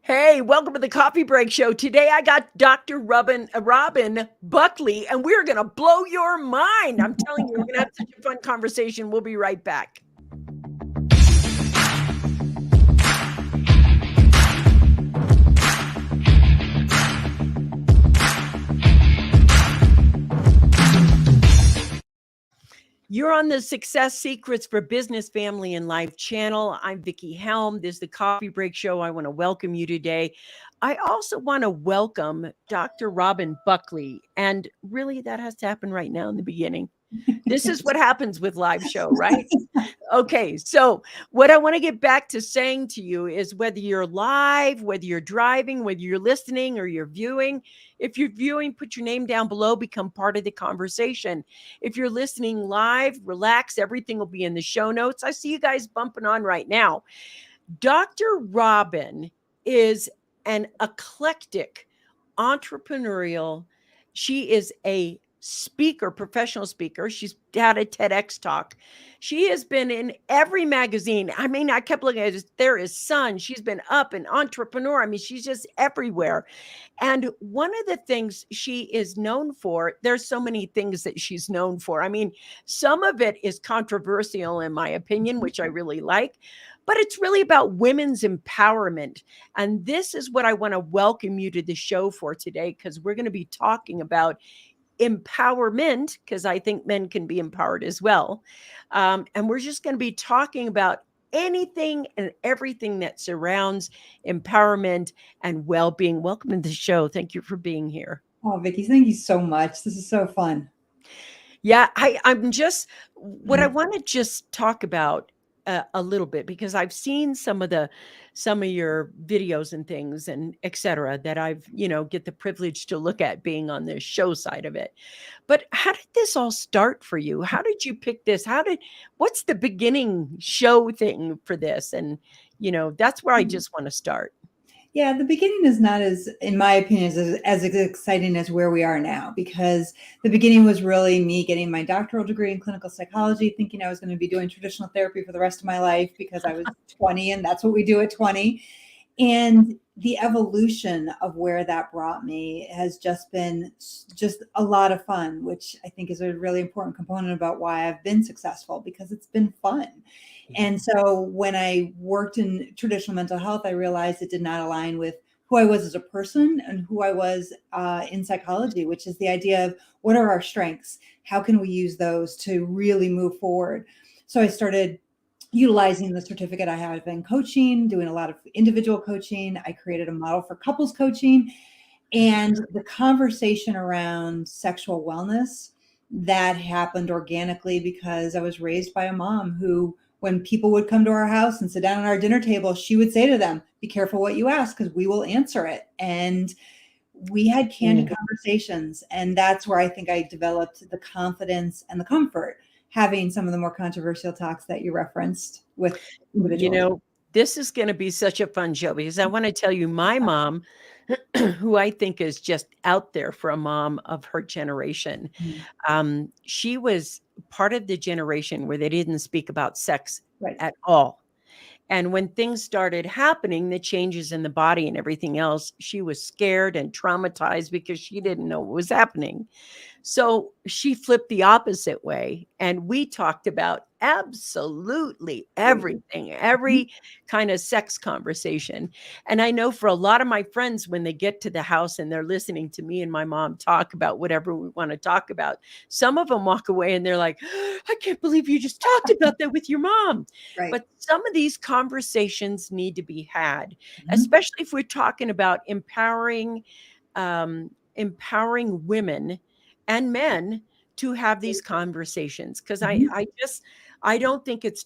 Hey, welcome to the Coffee Break Show. Today I got Dr. Robin Buckley, and we're going to blow your mind. I'm telling you, we're going to have such a fun conversation. We'll be right back. You're on the Success Secrets for Business, Family, and Life channel. I'm Vickie Helm. This is the Coffee Break Show. I want to welcome you today. I also want to welcome Dr. Robin Buckley. And really, that has to happen right now in the beginning. This is what happens with live show, right? Okay, so what I want to get back to saying to you is whether you're live, whether you're driving, whether you're listening or you're viewing, if you're viewing, put your name down below, become part of the conversation. If you're listening live, relax, everything will be in the show notes. I see you guys bumping on right now. Dr. Robin is an eclectic entrepreneurial. She is a speaker, professional speaker. She's had a TEDx talk. She has been in every magazine. I mean, I kept looking at it. There is Sun. She's been Up, an entrepreneur. I mean, she's just everywhere. And one of the things she is known for, there's so many things that she's known for. I mean, some of it is controversial in my opinion, which I really like, but it's really about women's empowerment. And this is what I want to welcome you to the show for today, because we're going to be talking about empowerment, because I think men can be empowered as well. And we're just going to be talking about anything and everything that surrounds empowerment and well-being. Welcome to the show. Thank you for being here. Oh, Vickie, thank you so much. This is so fun. Yeah, I'm just, what I want to just talk about a little bit, because I've seen some of your videos and things and et cetera that I've, get the privilege to look at being on the show side of it. But how did this all start for you? How did you pick this? What's the beginning show thing for this? And, that's where I just want to start. Yeah, the beginning is not in my opinion, as exciting as where we are now, because the beginning was really me getting my doctoral degree in clinical psychology, thinking I was going to be doing traditional therapy for the rest of my life because I was 20 and that's what we do at 20. And the evolution of where that brought me has just been a lot of fun, which I think is a really important component about why I've been successful, because it's been fun. And so when I worked in traditional mental health, I realized it did not align with who I was as a person and who I was in psychology, which is the idea of what are our strengths? How can we use those to really move forward? So I started utilizing the certificate I have in coaching, doing a lot of individual coaching. I created a model for couples coaching, and the conversation around sexual wellness that happened organically because I was raised by a mom who, when people would come to our house and sit down at our dinner table, she would say to them, be careful what you ask, because we will answer it. And we had candid conversations. And that's where I think I developed the confidence and the comfort, having some of the more controversial talks that you referenced with individuals. This is going to be such a fun show, because I want to tell you, my mom, who I think is just out there for a mom of her generation, she was part of the generation where they didn't speak about sex at all. And when things started happening, the changes in the body and everything else, she was scared and traumatized because she didn't know what was happening. So she flipped the opposite way. And we talked about absolutely everything, every kind of sex conversation. And I know for a lot of my friends, when they get to the house and they're listening to me and my mom talk about whatever we want to talk about, some of them walk away and they're like, I can't believe you just talked about that with your mom. Right. But some of these conversations need to be had, especially if we're talking about empowering women and men to have these conversations. Because I don't think it's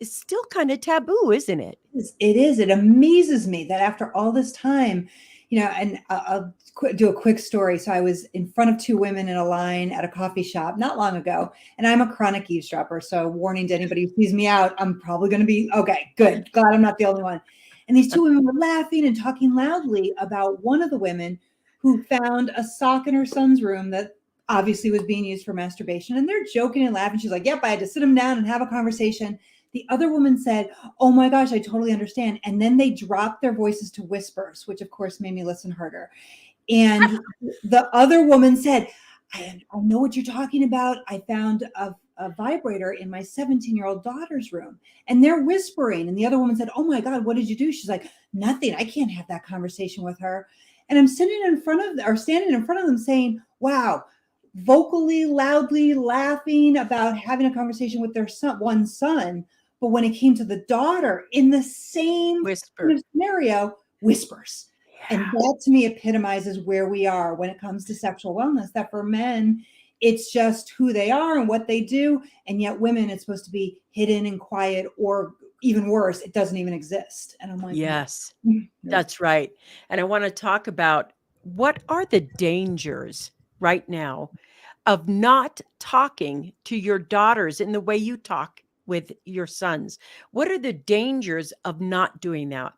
still kind of taboo, isn't it? It is. It amazes me that after all this time, and I'll do a quick story. So I was in front of two women in a line at a coffee shop not long ago, and I'm a chronic eavesdropper. So warning to anybody who sees me out, I'm probably going to be, okay, good. Glad I'm not the only one. And these two women were laughing and talking loudly about one of the women who found a sock in her son's room that obviously was being used for masturbation. And they're joking and laughing. She's like, yep, I had to sit him down and have a conversation. The other woman said, oh my gosh, I totally understand. And then they dropped their voices to whispers, which of course made me listen harder. And the other woman said, I know what you're talking about. I found a vibrator in my 17-year-old daughter's room, and they're whispering. And the other woman said, oh my God, what did you do? She's like, nothing. I can't have that conversation with her. And I'm standing in front of them saying, wow, vocally, loudly laughing about having a conversation with their one son. But when it came to the daughter, in the same Whisper. scenario, whispers. Yeah. And that to me epitomizes where we are when it comes to sexual wellness, that for men, it's just who they are and what they do. And yet women, it's supposed to be hidden and quiet, or even worse, it doesn't even exist. And I'm like, Yes, no. that's right. And I want to talk about what are the dangers right now of not talking to your daughters in the way you talk with your sons. What are the dangers of not doing that?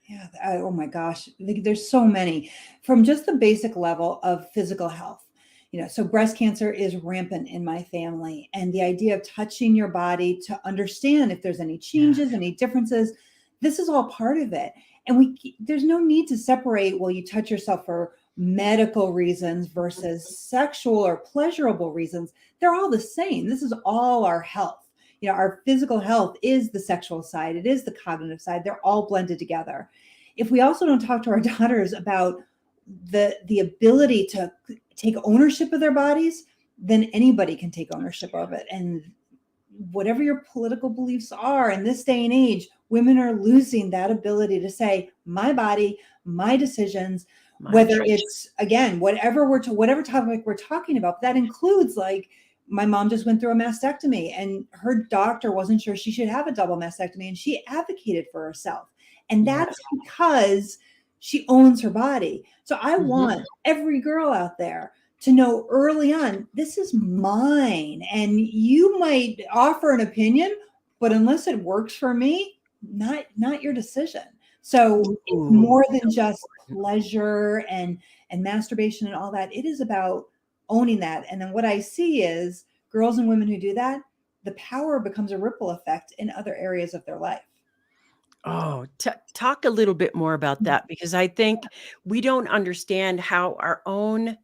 Yeah. Oh my gosh. There's so many, from just the basic level of physical health. So breast cancer is rampant in my family. And the idea of touching your body to understand if there's any changes, any differences, this is all part of it. And there's no need to separate, well, you touch yourself for medical reasons versus sexual or pleasurable reasons. They're all the same. This is all our health. Our physical health is the sexual side. It is the cognitive side. They're all blended together. If we also don't talk to our daughters about the ability to take ownership of their bodies, then anybody can take ownership of it. And whatever your political beliefs are in this day and age, women are losing that ability to say, my body, my decisions, whether it's, again, whatever topic we're talking about. That includes, like, my mom just went through a mastectomy and her doctor wasn't sure she should have a double mastectomy, and she advocated for herself. And that's because she owns her body. So I want every girl out there to know early on, this is mine. And you might offer an opinion, but unless it works for me, not your decision. So it's more than just pleasure and masturbation and all that. It is about owning that. And then what I see is girls and women who do that, the power becomes a ripple effect in other areas of their life. Oh, talk a little bit more about that, because I think we don't understand how our own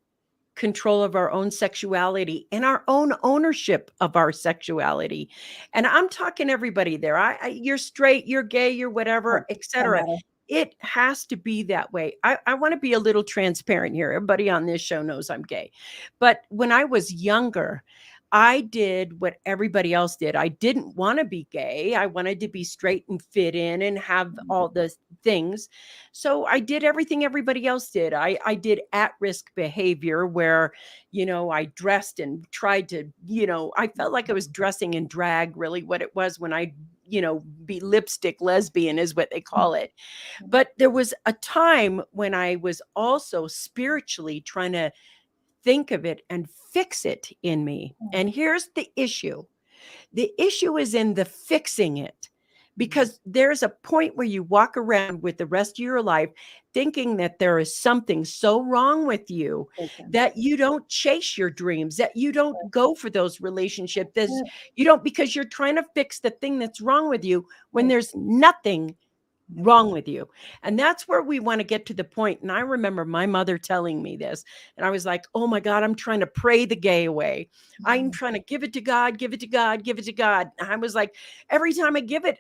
control of our own sexuality and our own ownership of our sexuality. And I'm talking everybody there. You're straight, you're gay, you're whatever, etc. It has to be that way. I want to be a little transparent here. Everybody on this show knows I'm gay. But when I was younger, I did what everybody else did. I didn't want to be gay. I wanted to be straight and fit in and have all the things. So I did everything everybody else did. I did at-risk behavior where, I dressed and tried to, I felt like I was dressing in drag, really what it was when I, be lipstick lesbian is what they call it. But there was a time when I was also spiritually trying to think of it and fix it in me. And here's the issue. The issue is in the fixing it, because there's a point where you walk around with the rest of your life thinking that there is something so wrong with you that you don't chase your dreams, that you don't go for those relationships, that you don't, because you're trying to fix the thing that's wrong with you when there's nothing wrong with you. And that's where we want to get to the point. And I remember my mother telling me this, and I was like, oh my God, I'm trying to pray the gay away. I'm trying to give it to God, give it to God, give it to God. And I was like, every time I give it,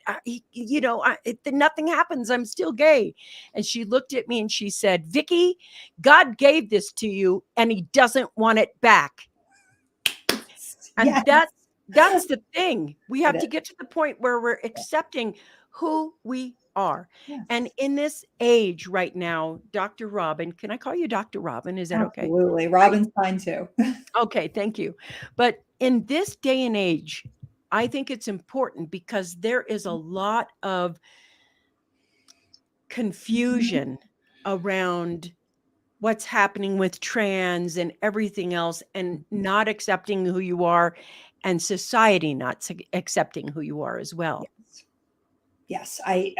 nothing happens. I'm still gay. And she looked at me and she said, Vickie, God gave this to you and he doesn't want it back. And that's the thing. We have to get to the point where we're accepting who we are. Yes. And in this age right now, Dr. Robin, can I call you Dr. Robin? Is that okay? Absolutely. Robin's fine too. Okay, thank you. But in this day and age, I think it's important because there is a lot of confusion around what's happening with trans and everything else, and not accepting who you are, and society not accepting who you are as well. Yes. I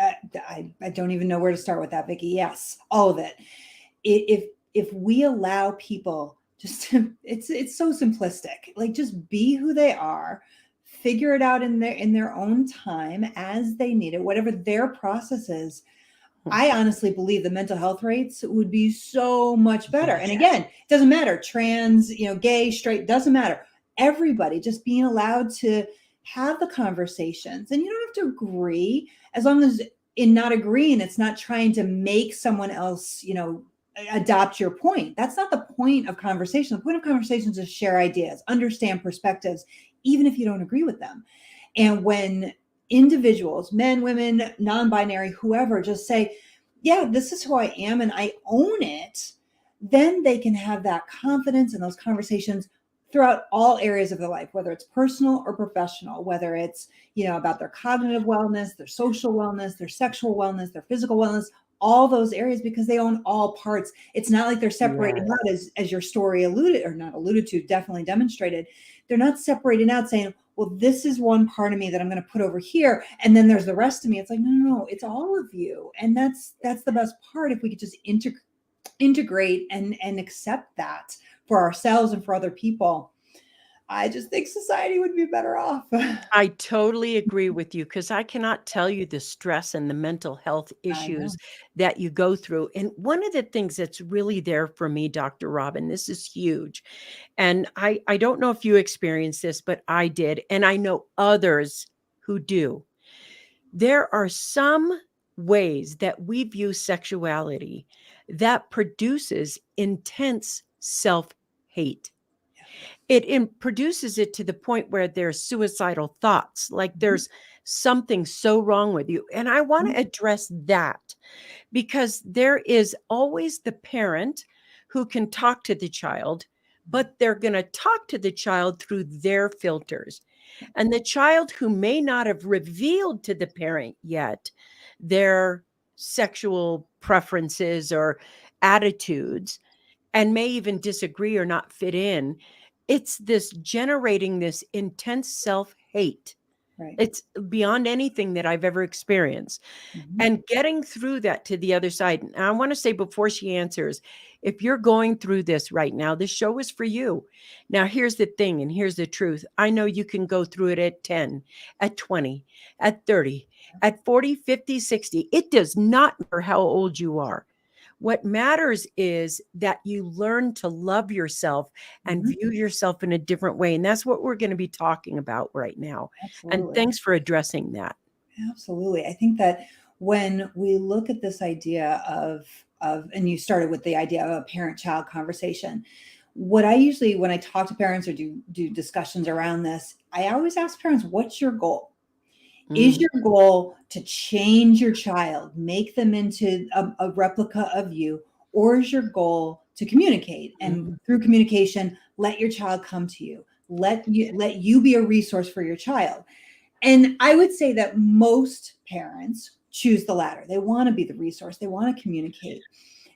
don't even know where to start with that, Vickie. Yes, all of it. If we allow people just to, it's so simplistic, like just be who they are, figure it out in their own time as they need it, whatever their process is. I honestly believe the mental health rates would be so much better. And again, it doesn't matter, trans, gay, straight, doesn't matter. Everybody just being allowed to have the conversations, and you don't have to agree, as long as in not agreeing, it's not trying to make someone else, adopt your point. That's not the point of conversation. The point of conversation is to share ideas, understand perspectives, even if you don't agree with them. And when individuals, men, women, non-binary, whoever, just say, yeah, this is who I am and I own it, then they can have that confidence in those conversations throughout all areas of their life, whether it's personal or professional, whether it's, about their cognitive wellness, their social wellness, their sexual wellness, their physical wellness, all those areas, because they own all parts. It's not like they're separating out, as your story alluded, or not alluded to, definitely demonstrated. They're not separating out saying, well, this is one part of me that I'm going to put over here, and then there's the rest of me. It's like, no, it's all of you. And that's the best part, if we could just integrate and accept that for ourselves and for other people. I just think society would be better off. I totally agree with you, because I cannot tell you the stress and the mental health issues that you go through. And one of the things that's really there for me, Dr. Robin, this is huge. And I don't know if you experienced this, but I did. And I know others who do. There are some ways that we view sexuality that produces intense self-hate. It produces it to the point where there's suicidal thoughts, like there's something so wrong with you. And I want to address that, because there is always the parent who can talk to the child, but they're going to talk to the child through their filters. And the child who may not have revealed to the parent yet their sexual preferences or attitudes, and may even disagree or not fit in, it's this generating this intense self-hate. Right. It's beyond anything that I've ever experienced. And getting through that to the other side. And I want to say, before she answers, if you're going through this right now, this show is for you. Now, here's the thing, and here's the truth. I know you can go through it at 10, at 20, at 30, at 40, 50, 60. It does not matter how old you are. What matters is that you learn to love yourself and view yourself in a different way. And that's what we're going to be talking about right now. Absolutely. And thanks for addressing that. Absolutely. I think that when we look at this idea of, and you started with the idea of a parent-child conversation, what I usually, when I talk to parents or do discussions around this, I always ask parents, what's your goal? Is your goal to change your child, make them into a replica of you, or is your goal to communicate, and through communication, let your child come to you, let you be a resource for your child? And I would say that most parents choose the latter. They want to be the resource. They want to communicate.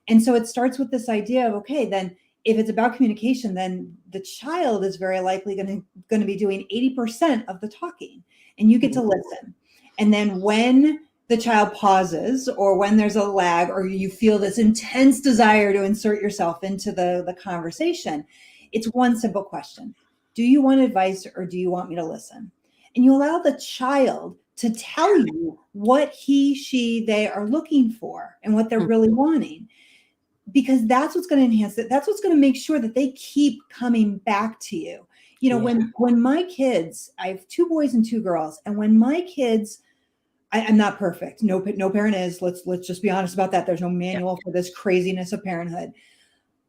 And so it starts with this idea of, okay, then if it's about communication, then the child is very likely going to be doing 80% of the talking, and you get to listen. And then when the child pauses, or when there's a lag, or you feel this intense desire to insert yourself into the conversation, it's one simple question. Do you want advice, or do you want me to listen? And you allow the child to tell you what he, she, they are looking for and what they're really wanting. Because that's what's going to enhance it. That's what's going to make sure that they keep coming back to you. When my kids, I have 2 boys and 2 girls, and when my kids, I'm not perfect. No parent is. Let's just be honest about that. There's no manual for this craziness of parenthood.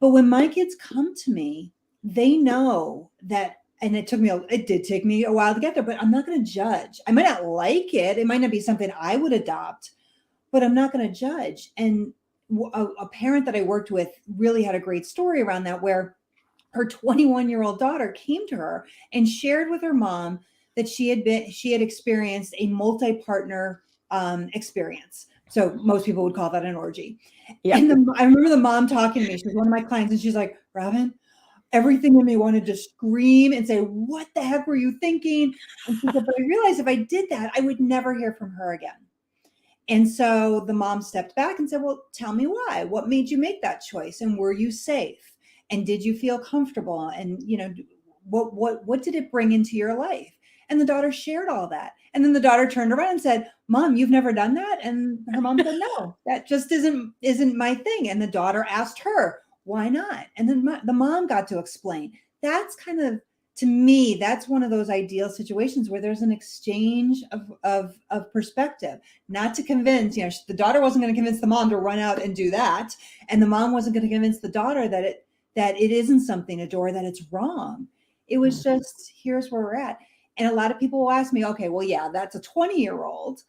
But when my kids come to me, they know that, and it did take me a while to get there, but I'm not going to judge. I might not like it. It might not be something I would adopt, but I'm not going to judge. And a parent that I worked with really had a great story around that, where her 21-year-old daughter came to her and shared with her mom that she had experienced a multi-partner experience. So most people would call that an orgy. Yeah. And I remember the mom talking to me. She was one of my clients, and she's like, Robin, everything in me wanted to scream and say, what the heck were you thinking? And she said, but I realized if I did that, I would never hear from her again. And so the mom stepped back and said, well, tell me why. What made you make that choice? And were you safe? And did you feel comfortable? And, what did it bring into your life? And the daughter shared all that. And then the daughter turned around and said, Mom, you've never done that? And her mom said, no, that just isn't my thing. And the daughter asked her, why not? And then the mom got to explain. That's kind of, to me, that's one of those ideal situations where there's an exchange of perspective, not to convince, the daughter wasn't going to convince the mom to run out and do that. And the mom wasn't going to convince the daughter that it isn't something to do or that it's wrong. It was just, here's where we're at. And a lot of people will ask me, okay, well, yeah, that's a 20-year-old.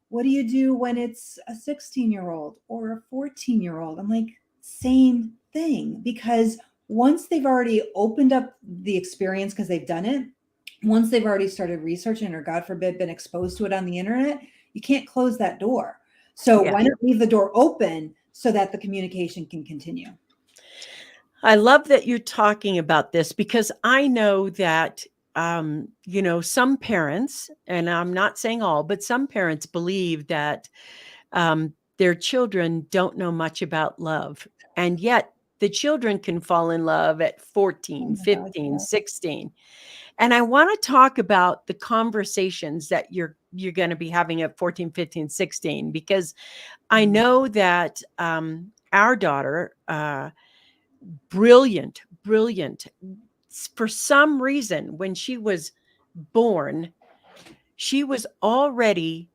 What do you do when it's a 16-year-old or a 14-year-old? I'm like, same thing, because once they've already opened up the experience because they've done it, once they've already started researching or, God forbid, been exposed to it on the internet, you can't close that door. So why not leave the door open so that the communication can continue? I love that you're talking about this, because I know that, some parents, and I'm not saying all, but some parents believe that their children don't know much about love. And yet the children can fall in love at 14, 15, 16. And I want to talk about the conversations that you're going to be having at 14, 15, 16, because I know that our daughter, brilliant. For some reason, when she was born, she was already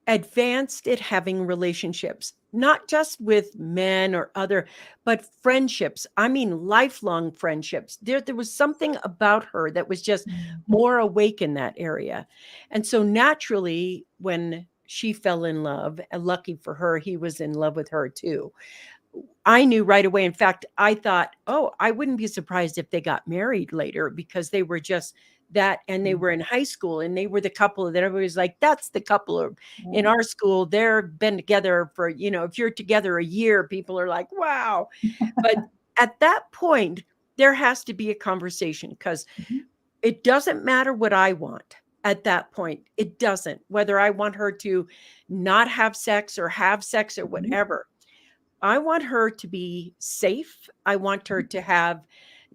advanced at having relationships, not just with men or other, but friendships. I mean, lifelong friendships. There was something about her that was just more awake in that area. And so naturally, when she fell in love, and lucky for her, he was in love with her too. I knew right away. In fact, I thought, oh, I wouldn't be surprised if they got married later, because they were just that, and they were in high school, and they were the couple that everybody's like, that's the couple in our school. They've been together for, if you're together a year, people are like, wow. But at that point, there has to be a conversation, because it doesn't matter what I want. At that point, it doesn't, whether I want her to not have sex or have sex or whatever. I want her to be safe. I want her to have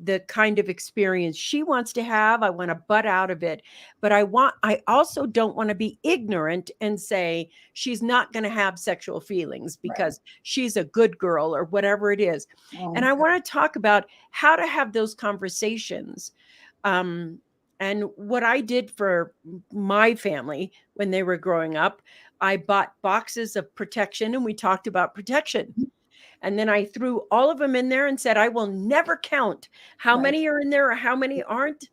the kind of experience she wants to have. I want to butt out of it. But I also don't want to be ignorant and say she's not going to have sexual feelings because she's a good girl or whatever it is. And I want to talk about how to have those conversations. And what I did for my family when they were growing up, I bought boxes of protection, and we talked about protection. And then I threw all of them in there and said, I will never count how many are in there or how many aren't.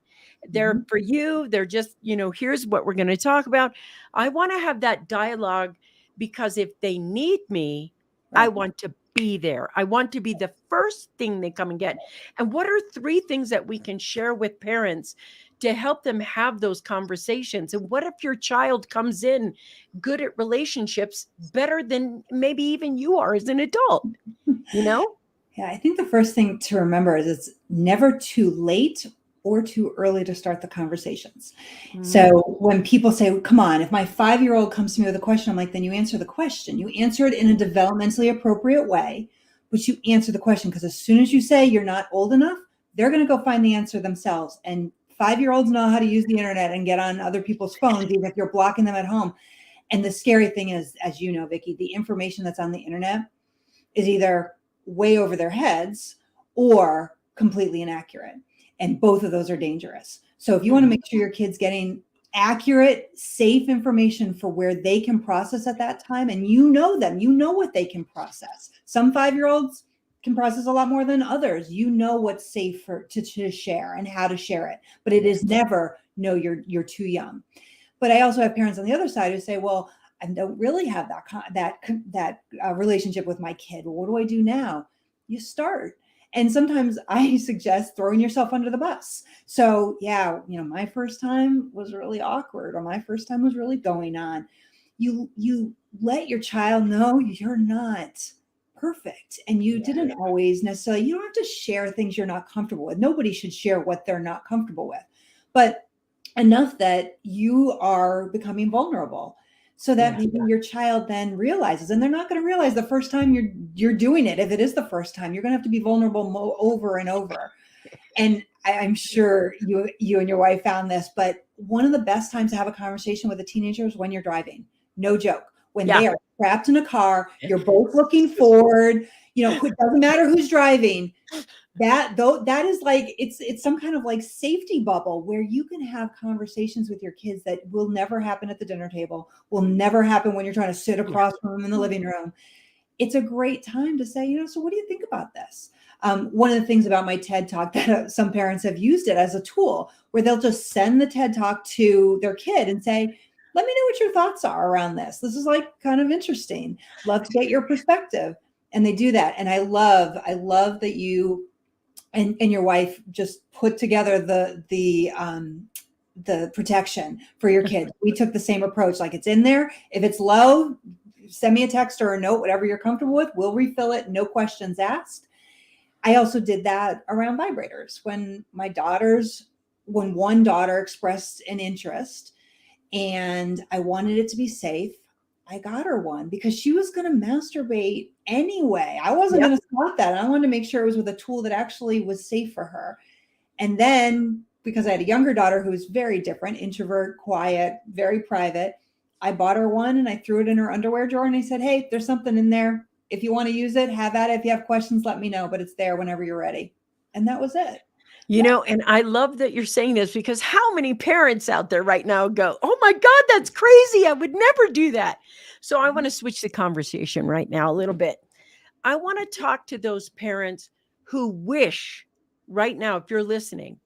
They're for you. They're just, here's what we're going to talk about. I want to have that dialogue, because if they need me, I want to be there. I want to be the first thing they come and get. And what are 3 things that we can share with parents to help them have those conversations? And what if your child comes in good at relationships, better than maybe even you are as an adult, Yeah, I think the first thing to remember is it's never too late or too early to start the conversations. So when people say, come on, if my 5-year-old comes to me with a question, I'm like, then you answer the question. You answer it in a developmentally appropriate way, but you answer the question, because as soon as you say you're not old enough, they're going to go find the answer themselves. And 5-year-olds know how to use the internet and get on other people's phones, even if you're blocking them at home. And the scary thing is, as you know, Vickie, the information that's on the internet is either way over their heads or completely inaccurate. And both of those are dangerous. So if you want to make sure your kid's getting accurate, safe information for where they can process at that time, and you know them, you know what they can process. Some 5-year-olds can process a lot more than others. You know what's safe to share and how to share it. But it is never, no, you're too young. But I also have parents on the other side who say, well, I don't really have that relationship with my kid. Well, what do I do now? You start. And sometimes I suggest throwing yourself under the bus. So yeah, my first time was really awkward, or my first time was really going on. You let your child know you're not perfect, and you didn't always necessarily, you don't have to share things you're not comfortable with. Nobody should share what they're not comfortable with, but enough that you are becoming vulnerable. So that maybe your child then realizes, and they're not going to realize the first time you're doing it. If it is the first time, you're going to have to be vulnerable over and over. And I'm sure you and your wife found this, but one of the best times to have a conversation with a teenager is when you're driving. No joke. When Yeah. they are trapped in a car, you're both looking forward, it doesn't matter who's driving. That is like, it's some kind of like safety bubble where you can have conversations with your kids that will never happen at the dinner table, will never happen when you're trying to sit across from them in the living room. It's a great time to say, so what do you think about this? One of the things about my TED Talk that some parents have used it as a tool where they'll just send the TED Talk to their kid and say, let me know what your thoughts are around this. This is like kind of interesting. Love to get your perspective. And they do that. And I love that you and your wife just put together the protection for your kids. We took the same approach. Like, it's in there. If it's low, send me a text or a note, whatever you're comfortable with. We'll refill it. No questions asked. I also did that around vibrators when one daughter expressed an interest and I wanted it to be safe. I got her one because she was going to masturbate anyway. I wasn't going to stop that. I wanted to make sure it was with a tool that actually was safe for her. And then because I had a younger daughter who was very different, introvert, quiet, very private, I bought her one and I threw it in her underwear drawer and I said, hey, there's something in there. If you want to use it, have at it. If you have questions, let me know, but it's there whenever you're ready. And that was it. And I love that you're saying this because how many parents out there right now go, oh my God, that's crazy. I would never do that. So I want to switch the conversation right now a little bit. I want to talk to those parents who wish right now, if you're listening,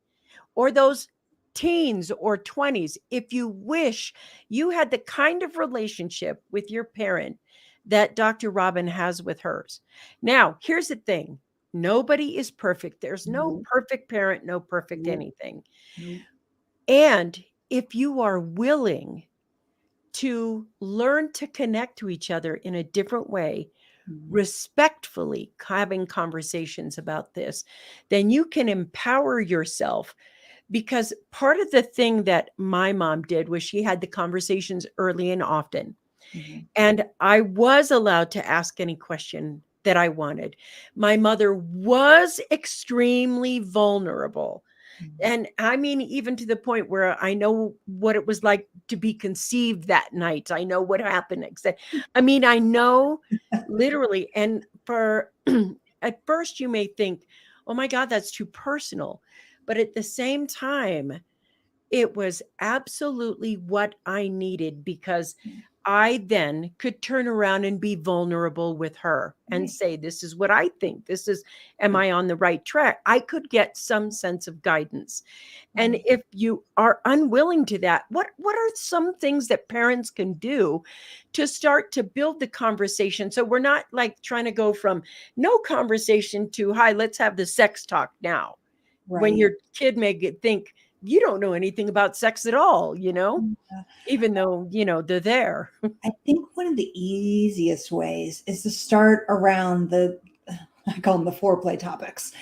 or those teens or 20s, if you wish you had the kind of relationship with your parent that Dr. Robin has with hers. Now, here's the thing. Nobody is perfect. There's no perfect parent, no perfect anything. And if you are willing to learn to connect to each other in a different way, respectfully having conversations about this, then you can empower yourself. Because part of the thing that my mom did was she had the conversations early and often. And I was allowed to ask any question that I wanted. My mother was extremely vulnerable. And I mean, even to the point where I know what it was like to be conceived that night. I know what happened. I mean, I know literally. And at first you may think, oh my God, that's too personal. But at the same time, it was absolutely what I needed because I then could turn around and be vulnerable with her and say, this is what I think. Am I on the right track? I could get some sense of guidance. And if you are unwilling to that, what are some things that parents can do to start to build the conversation? So we're not like trying to go from no conversation to, hi, let's have the sex talk now. Right. When your kid may think you don't know anything about sex at all, even though, they're there. I think one of the easiest ways is to start around I call them the foreplay topics,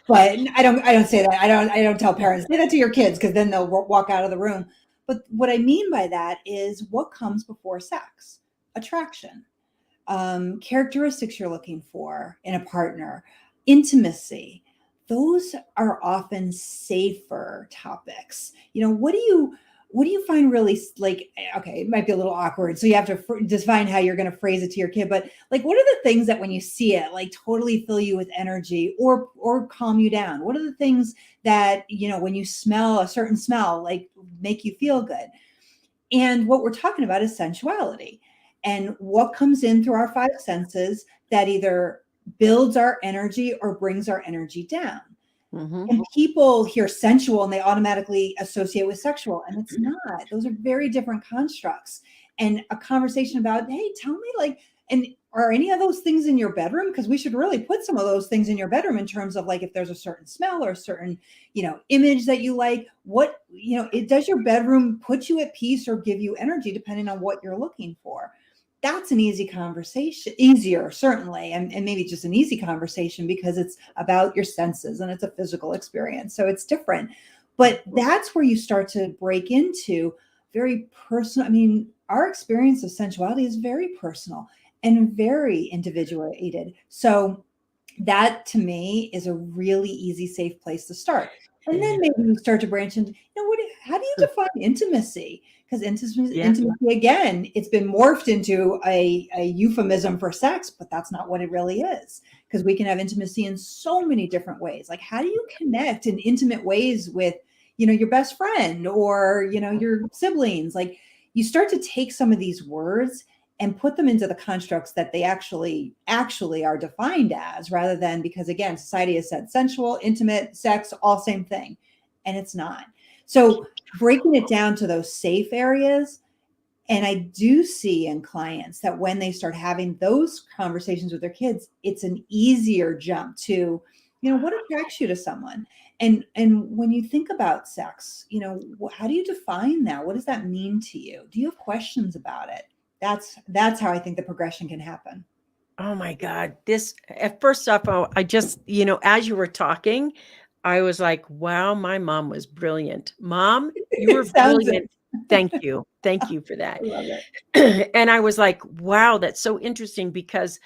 but I don't say that. I don't tell parents, say that to your kids because then they'll walk out of the room. But what I mean by that is what comes before sex: attraction, characteristics you're looking for in a partner, intimacy. Those are often safer topics. What do you find really like, okay, it might be a little awkward. So you have to define how you're going to phrase it to your kid. But like, what are the things that when you see it, like totally fill you with energy or calm you down? What are the things that, when you smell a certain smell, like make you feel good? And what we're talking about is sensuality and what comes in through our five senses that either builds our energy or brings our energy down. And people hear sensual and they automatically associate with sexual, and it's not. Those are very different constructs. And a conversation about, hey, tell me, like, and are any of those things in your bedroom? Because we should really put some of those things in your bedroom in terms of like if there's a certain smell or a certain, image that you like, does your bedroom put you at peace or give you energy depending on what you're looking for? That's an easy conversation, easier, certainly, and maybe just an easy conversation because it's about your senses and it's a physical experience. So it's different. But that's where you start to break into very personal. I mean, our experience of sensuality is very personal and very individuated. So that to me is a really easy, safe place to start. And Yeah. then maybe you start to branch into, how do you define intimacy? Because Yeah. intimacy, again, it's been morphed into a euphemism for sex, but that's not what it really is. Because we can have intimacy in so many different ways. Like, how do you connect in intimate ways with, your best friend or, your siblings? Like, you start to take some of these words and put them into the constructs that they actually are defined as, rather than, because again, society has said sensual, intimate, sex, all same thing, and it's not. So breaking it down to those safe areas. And I do see in clients that when they start having those conversations with their kids, it's an easier jump to, what attracts you to someone? And when you think about sex, how do you define that? What does that mean to you? Do you have questions about it? That's how I think the progression can happen. Oh my God. This, at first off, I just, as you were talking, I was like, wow, my mom was brilliant. Mom, you were It sounds it. brilliant. Thank you. Thank you for that. I love it. And I was like, wow, that's so interesting because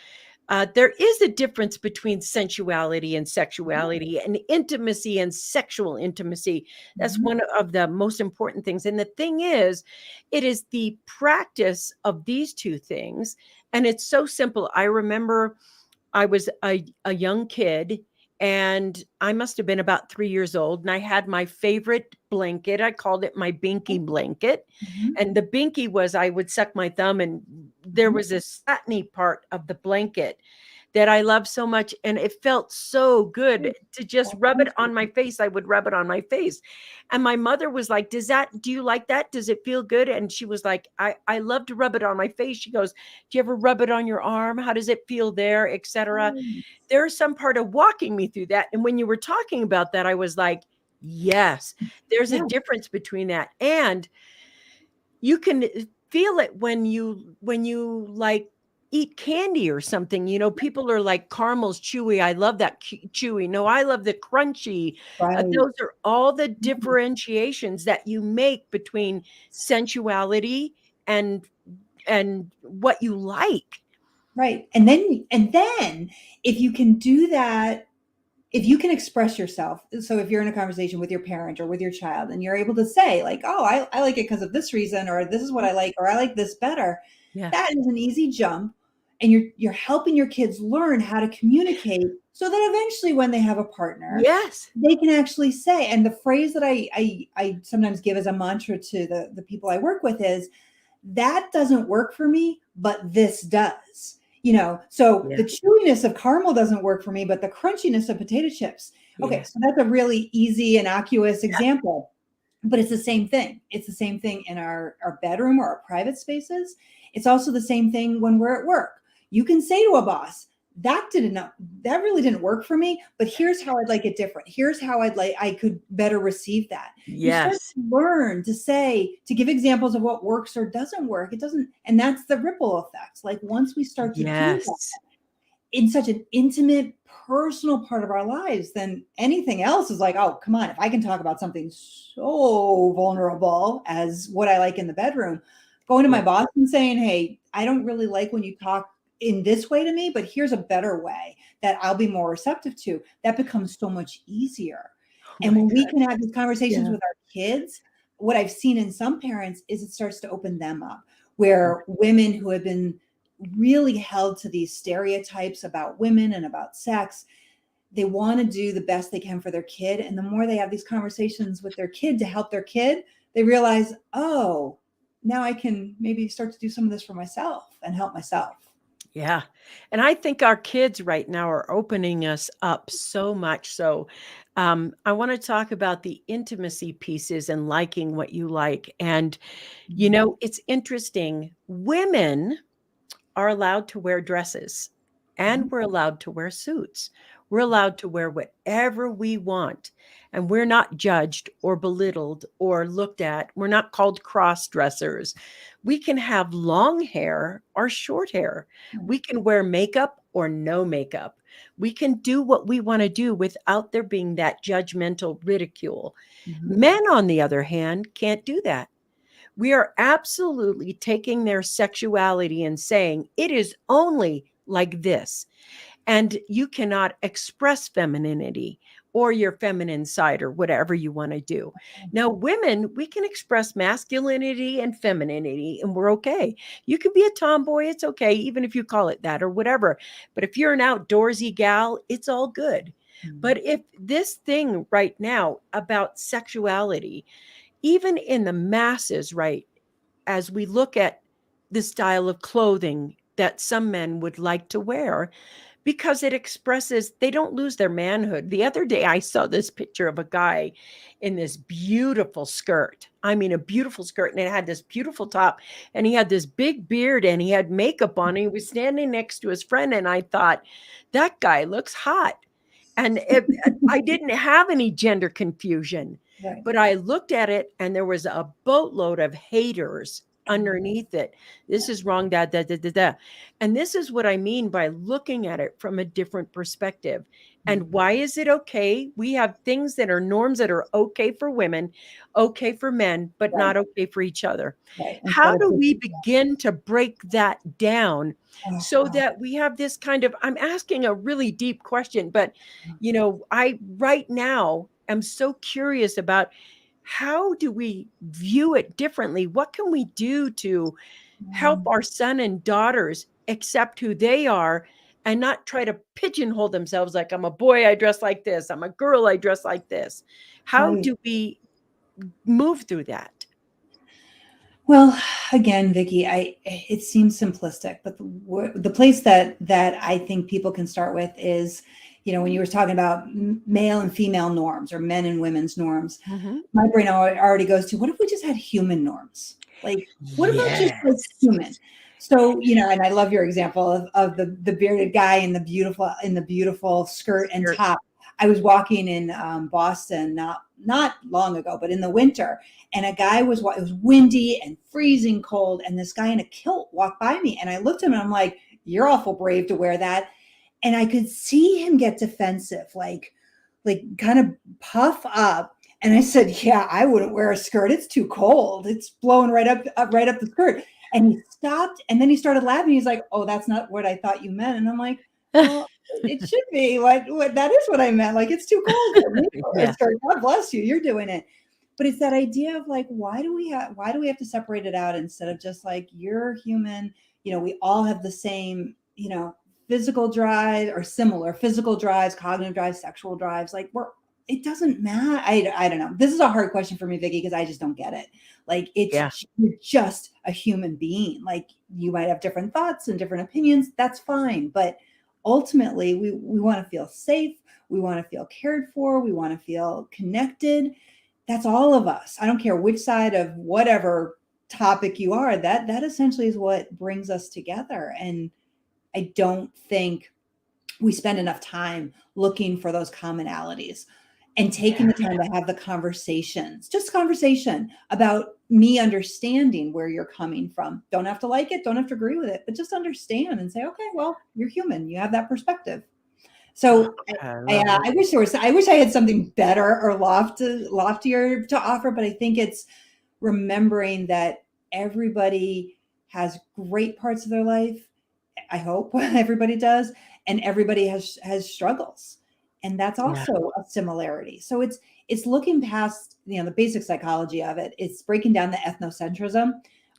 there is a difference between sensuality and sexuality and intimacy and sexual intimacy. That's Mhm. one of the most important things. And the thing is, it is the practice of these two things. And it's so simple. I remember I was a young kid and I must have been about 3 years old. And I had my favorite blanket. I called it my binky blanket. Mhm. And the binky was I would suck my thumb, and there Mhm. was this satiny part of the blanket that I love so much. And it felt so good to just That's rub it on my awesome. face. I would rub it on my face. And my mother was like, do you like that? Does it feel good? And she was like, I love to rub it on my face. She goes, do you ever rub it on your arm? How does it feel there? Etc. Mm. There's some part of walking me through that. And when you were talking about that, I was like, yes, there's a Yeah, difference between that. And you can feel it when you like eat candy or something. People are like, caramels chewy, I love that chewy, no, I love the crunchy. right. Those are all the Mhm. differentiations that you make between sensuality and what you like. Right. And then if you can do that, if you can express yourself, so if you're in a conversation with your parent or with your child and you're able to say like, oh, I like it because of this reason, or this is what I like, or I like this better, Yeah. that is an easy jump. And you're helping your kids learn how to communicate so that eventually when they have a partner, Yes. they can actually say, and the phrase that I sometimes give as a mantra to the people I work with is, that doesn't work for me, but this does. So Yeah. the chewiness of caramel doesn't work for me, but the crunchiness of potato chips. Okay, Yeah. so that's a really easy, innocuous example, but it's the same thing. It's the same thing in our bedroom or our private spaces. It's also the same thing when we're at work. You can say to a boss, that really didn't work for me, but here's how I'd like it different. Here's how I could better receive that. You start Yes. to learn to give examples of what works or doesn't work. It doesn't, and that's the ripple effect. Like, once we start to do that Yes. in such an intimate, personal part of our lives, then anything else is like, oh, come on. If I can talk about something so vulnerable as what I like in the bedroom, going to Yeah. my boss and saying, hey, I don't really like when you talk in this way to me, but here's a better way that I'll be more receptive to. That becomes so much easier. Oh And my when we God. can have these conversations Yeah. with our kids, what I've seen in some parents is it starts to open them up, where women who have been really held to these stereotypes about women and about sex, they want to do the best they can for their kid. And the more they have these conversations with their kid to help their kid, they realize, oh, now I can maybe start to do some of this for myself and help myself. Yeah. And I think our kids right now are opening us up so much. So I want to talk about the intimacy pieces and liking what you like. And, Mhm. it's interesting. Women are allowed to wear dresses Mhm. and we're allowed to wear suits. We're allowed to wear whatever we want. And we're not judged or belittled or looked at. We're not called cross dressers. We can have long hair or short hair. We can wear makeup or no makeup. We can do what we want to do without there being that judgmental ridicule. Mhm. Men, on the other hand, can't do that. We are absolutely taking their sexuality and saying it is only like this. and you cannot express femininity or your feminine side or whatever you want to do. Now, women, we can express masculinity and femininity, and we're okay. You can be a tomboy, it's okay, even if you call it that or whatever. But if you're an outdoorsy gal, it's all good. But if this thing right now about sexuality, even in the masses, right, as we look at the style of clothing that some men would like to wear, because it expresses, they don't lose their manhood. The other day I saw this picture of a guy in this beautiful skirt. I mean, a beautiful skirt, and it had this beautiful top, and he had this big beard, and he had makeup on. And he was standing next to his friend, and I thought, that guy looks hot. And I didn't have any gender confusion, Right. but I looked at it, and there was a boatload of haters underneath it. This is wrong, da, da, da, da, da. And this is what I mean by looking at it from a different perspective. And why is it okay? We have things that are norms that are okay for women, okay for men, but Right. not okay for each other. Right. How Instead do of we begin to break that down so oh, that we have this kind of, I'm asking a really deep question, but I right now am so curious about, how do we view it differently? What can we do to help our son and daughters accept who they are and not try to pigeonhole themselves like, I'm a boy, I dress like this, I'm a girl, I dress like this? How right. do we move through that? Well, again, Vicki, it seems simplistic, but the place that I think people can start with is, when you were talking about male and female norms or men and women's norms, my brain already goes to, what if we just had human norms? Like, what about just like Yes. human? So, and I love your example of the bearded guy in the beautiful skirt and top. I was walking in Boston not long ago, but in the winter, and a guy it was windy and freezing cold, and this guy in a kilt walked by me, and I looked at him and I'm like, you're awful brave to wear that. And I could see him get defensive, like kind of puff up. And I said, yeah, I wouldn't wear a skirt. It's too cold. It's blowing right up the skirt. And he stopped, and then he started laughing. He's like, oh, that's not what I thought you meant. And I'm like, well, it should be what that is what I meant. Like, it's too cold for me for a skirt. God bless you. You're doing it. But it's that idea of like, why do we have to separate it out instead of just like, you're human, we all have the same, physical drive or similar physical drives, cognitive drives, sexual drives. Like, it doesn't matter. I don't know. This is a hard question for me, Vicki, because I just don't get it. Like, you're just a human being. Like, you might have different thoughts and different opinions. That's fine. But ultimately, we want to feel safe. We want to feel cared for. We want to feel connected. That's all of us. I don't care which side of whatever topic you are. That essentially is what brings us together. And I don't think we spend enough time looking for those commonalities and taking the time to have the conversations, just conversation about me understanding where you're coming from. Don't have to like it, don't have to agree with it, but just understand and say, okay, well, you're human. You have that perspective. So I wish I had something better or loftier to offer, but I think it's remembering that everybody has great parts of their life. I hope everybody does, and everybody has struggles, and that's also a similarity. So it's looking past the basic psychology of it. It's breaking down the ethnocentrism,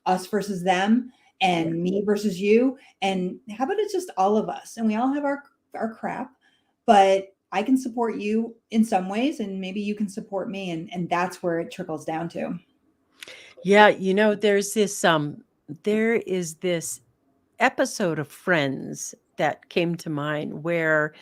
us versus them, and me versus you, and how about it's just all of us, and we all have our crap, but I can support you in some ways, and maybe you can support me, and that's where it trickles down to. Yeah, there is this episode of Friends that came to mind where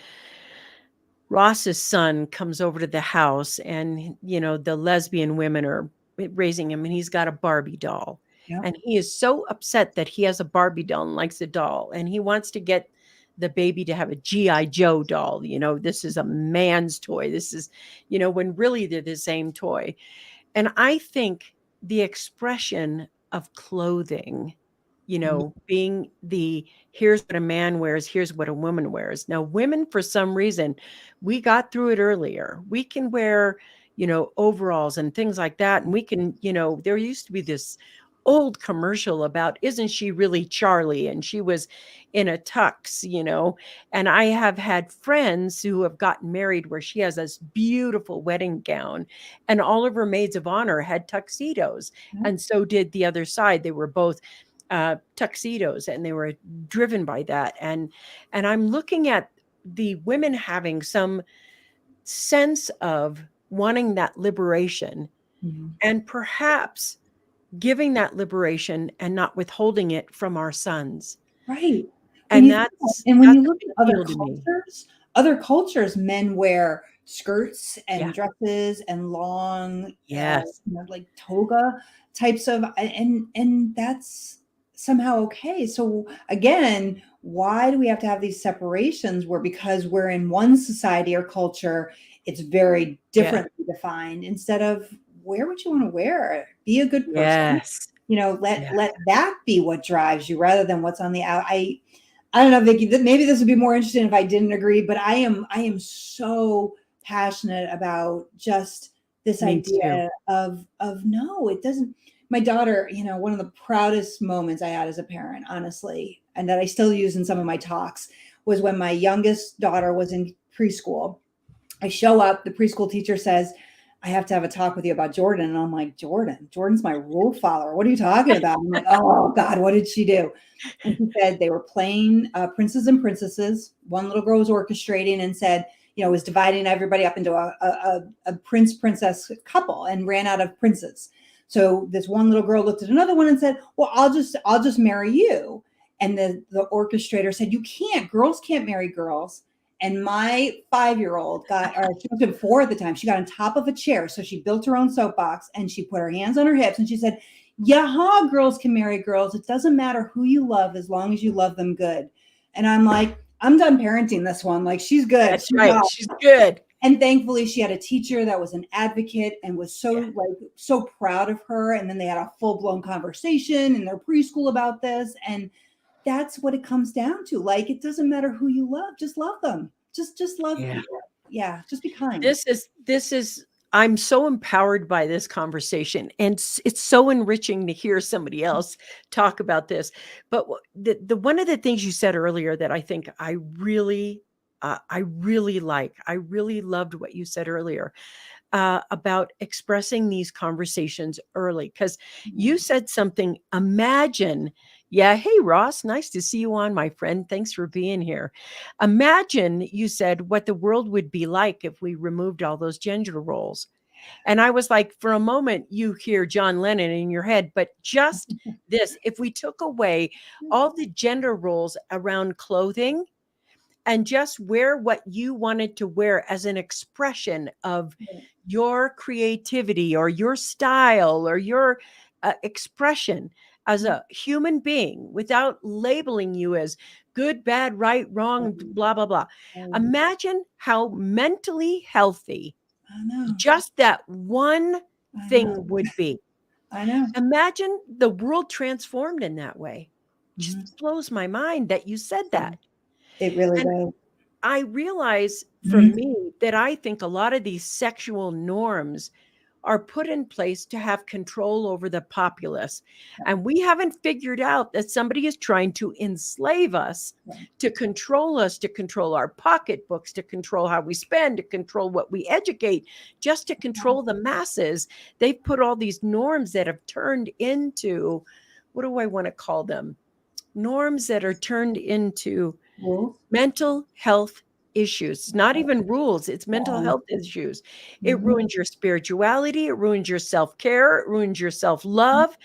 Ross's son comes over to the house, and the lesbian women are raising him, and he's got a Barbie doll. Yeah. And he is so upset that he has a Barbie doll and likes a doll, and he wants to get the baby to have a GI Joe doll. This is a man's toy. This is, when really they're the same toy. And I think the expression of clothing, being here's what a man wears, here's what a woman wears. Now, women, for some reason, we got through it earlier. We can wear, overalls and things like that. And we can, there used to be this old commercial about, isn't she really Charlie? And she was in a tux, and I have had friends who have gotten married where she has this beautiful wedding gown and all of her maids of honor had tuxedos. And so did the other side. They were both tuxedos and they were driven by that. And I'm looking at the women having some sense of wanting that liberation and perhaps giving that liberation and not withholding it from our sons. Right. And when you a look big at deal to me. other cultures, men wear skirts and Yeah. dresses and long, Yes. like toga types of, and that's somehow okay. So again, why do we have to have these separations where, because we're in one society or culture, it's very differently defined, instead of wear what you want to wear, be a good person. Yes. Let that be what drives you rather than what's on the out. I don't know, Vickie, maybe this would be more interesting if I didn't agree, but I am so passionate about just this Me idea of no, it doesn't. My daughter, one of the proudest moments I had as a parent, honestly, and that I still use in some of my talks, was when my youngest daughter was in preschool. I show up, the preschool teacher says, I have to have a talk with you about Jordan. And I'm like, Jordan's my rule follower. What are you talking about? I'm like, oh God, what did she do? And she said they were playing princes and princesses. One little girl was orchestrating and said, was dividing everybody up into a prince princess couple and ran out of princes. So this one little girl looked at another one and said, well, I'll just marry you. And the orchestrator said, you can't, girls can't marry girls. And my 5-year-old she was 4 at the time. She got on top of a chair. So she built her own soapbox and she put her hands on her hips and she said, yeah, girls can marry girls. It doesn't matter who you love as long as you love them good. And I'm like, I'm done parenting this one. Like, she's good. That's right. She's good. And thankfully she had a teacher that was an advocate and was so proud of her. And then they had a full-blown conversation in their preschool about this. And that's what it comes down to. Like, it doesn't matter who you love, just love them. Just love people. Yeah, just be kind. This is I'm so empowered by this conversation, and it's so enriching to hear somebody else talk about this. But the one of the things you said earlier that I think I really like, I really loved what you said earlier about expressing these conversations early, because you said something. Imagine, hey Ross, nice to see you on, my friend. Thanks for being here. Imagine, you said, what the world would be like if we removed all those gender roles. And I was like, for a moment, you hear John Lennon in your head, but just this, if we took away all the gender roles around clothing and just wear what you wanted to wear as an expression of your creativity or your style or your expression as a human being, without labeling you as good, bad, right, wrong, blah, blah, blah. Imagine how mentally healthy just that one thing would be. I know. Imagine the world transformed in that way. Just blows my mind that you said that. It really does. I realize for me that I think a lot of these sexual norms are put in place to have control over the populace. And we haven't figured out that somebody is trying to enslave us, to control us, to control our pocketbooks, to control how we spend, to control what we educate, just to control the masses. They've put all these norms that have turned into, what do I want to call them? Norms that are turned into mental health issues. It's not even rules, it's mental health issues. It ruins your spirituality, it ruins your self-care, it ruins your self-love.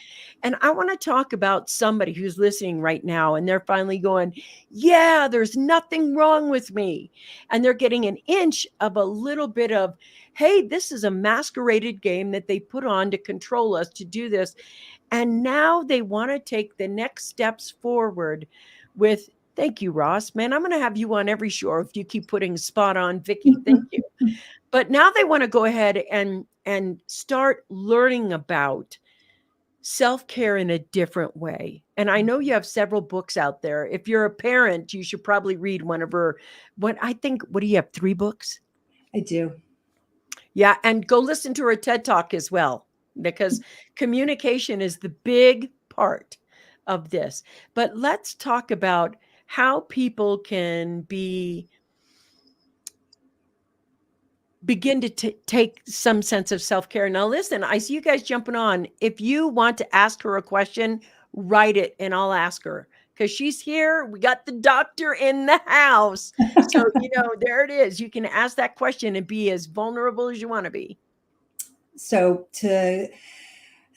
And I want to talk about somebody who's listening right now and they're finally going, yeah, there's nothing wrong with me. And they're getting an inch of a little bit of, hey, this is a masqueraded game that they put on to control us, to do this. And now they want to take the next steps forward with, thank you, Ross. Man, I'm going to have you on every show if you keep putting spot on, Vickie. Thank you. But now they want to go ahead and start learning about self-care in a different way. And I know you have several books out there. If you're a parent, you should probably read one of her. What do you have, 3 books? I do. Yeah. And go listen to her TED Talk as well. because communication is the big part of this. But let's talk about how people can begin to take some sense of self-care. Now, listen, I see you guys jumping on. If you want to ask her a question, write it and I'll ask her, because she's here. We got the doctor in the house. So, there it is. You can ask that question and be as vulnerable as you want to be. So to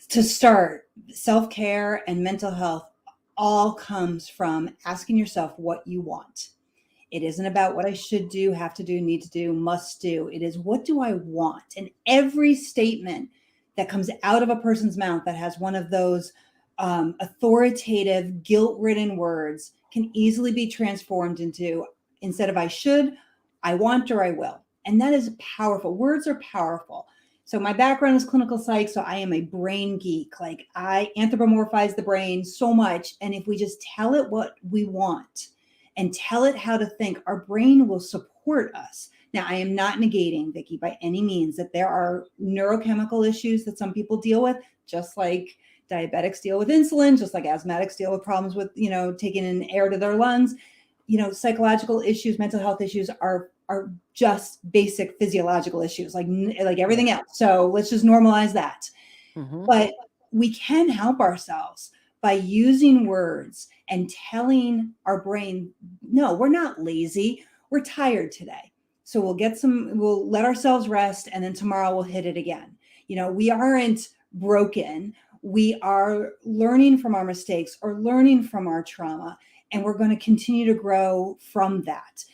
start, self-care and mental health all comes from asking yourself what you want. It isn't about what I should do, have to do, need to do, must do. It is, what do I want? And every statement that comes out of a person's mouth that has one of those authoritative, guilt-ridden words can easily be transformed into, instead of I should, I want, or I will. And that is powerful. Words are powerful. So my background is clinical psych, so I am a brain geek. Like, I anthropomorphize the brain so much. And if we just tell it what we want and tell it how to think, our brain will support us. Now, I am not negating, Vickie, by any means, that there are neurochemical issues that some people deal with, just like diabetics deal with insulin, just like asthmatics deal with problems with, taking in air to their lungs. Psychological issues, mental health issues are just basic physiological issues, like everything else. So let's just normalize that. Mm-hmm. But we can help ourselves by using words and telling our brain, no, we're not lazy. We're tired today. So we'll let ourselves rest, and then tomorrow we'll hit it again. We aren't broken. We are learning from our mistakes or learning from our trauma, and we're going to continue to grow from that.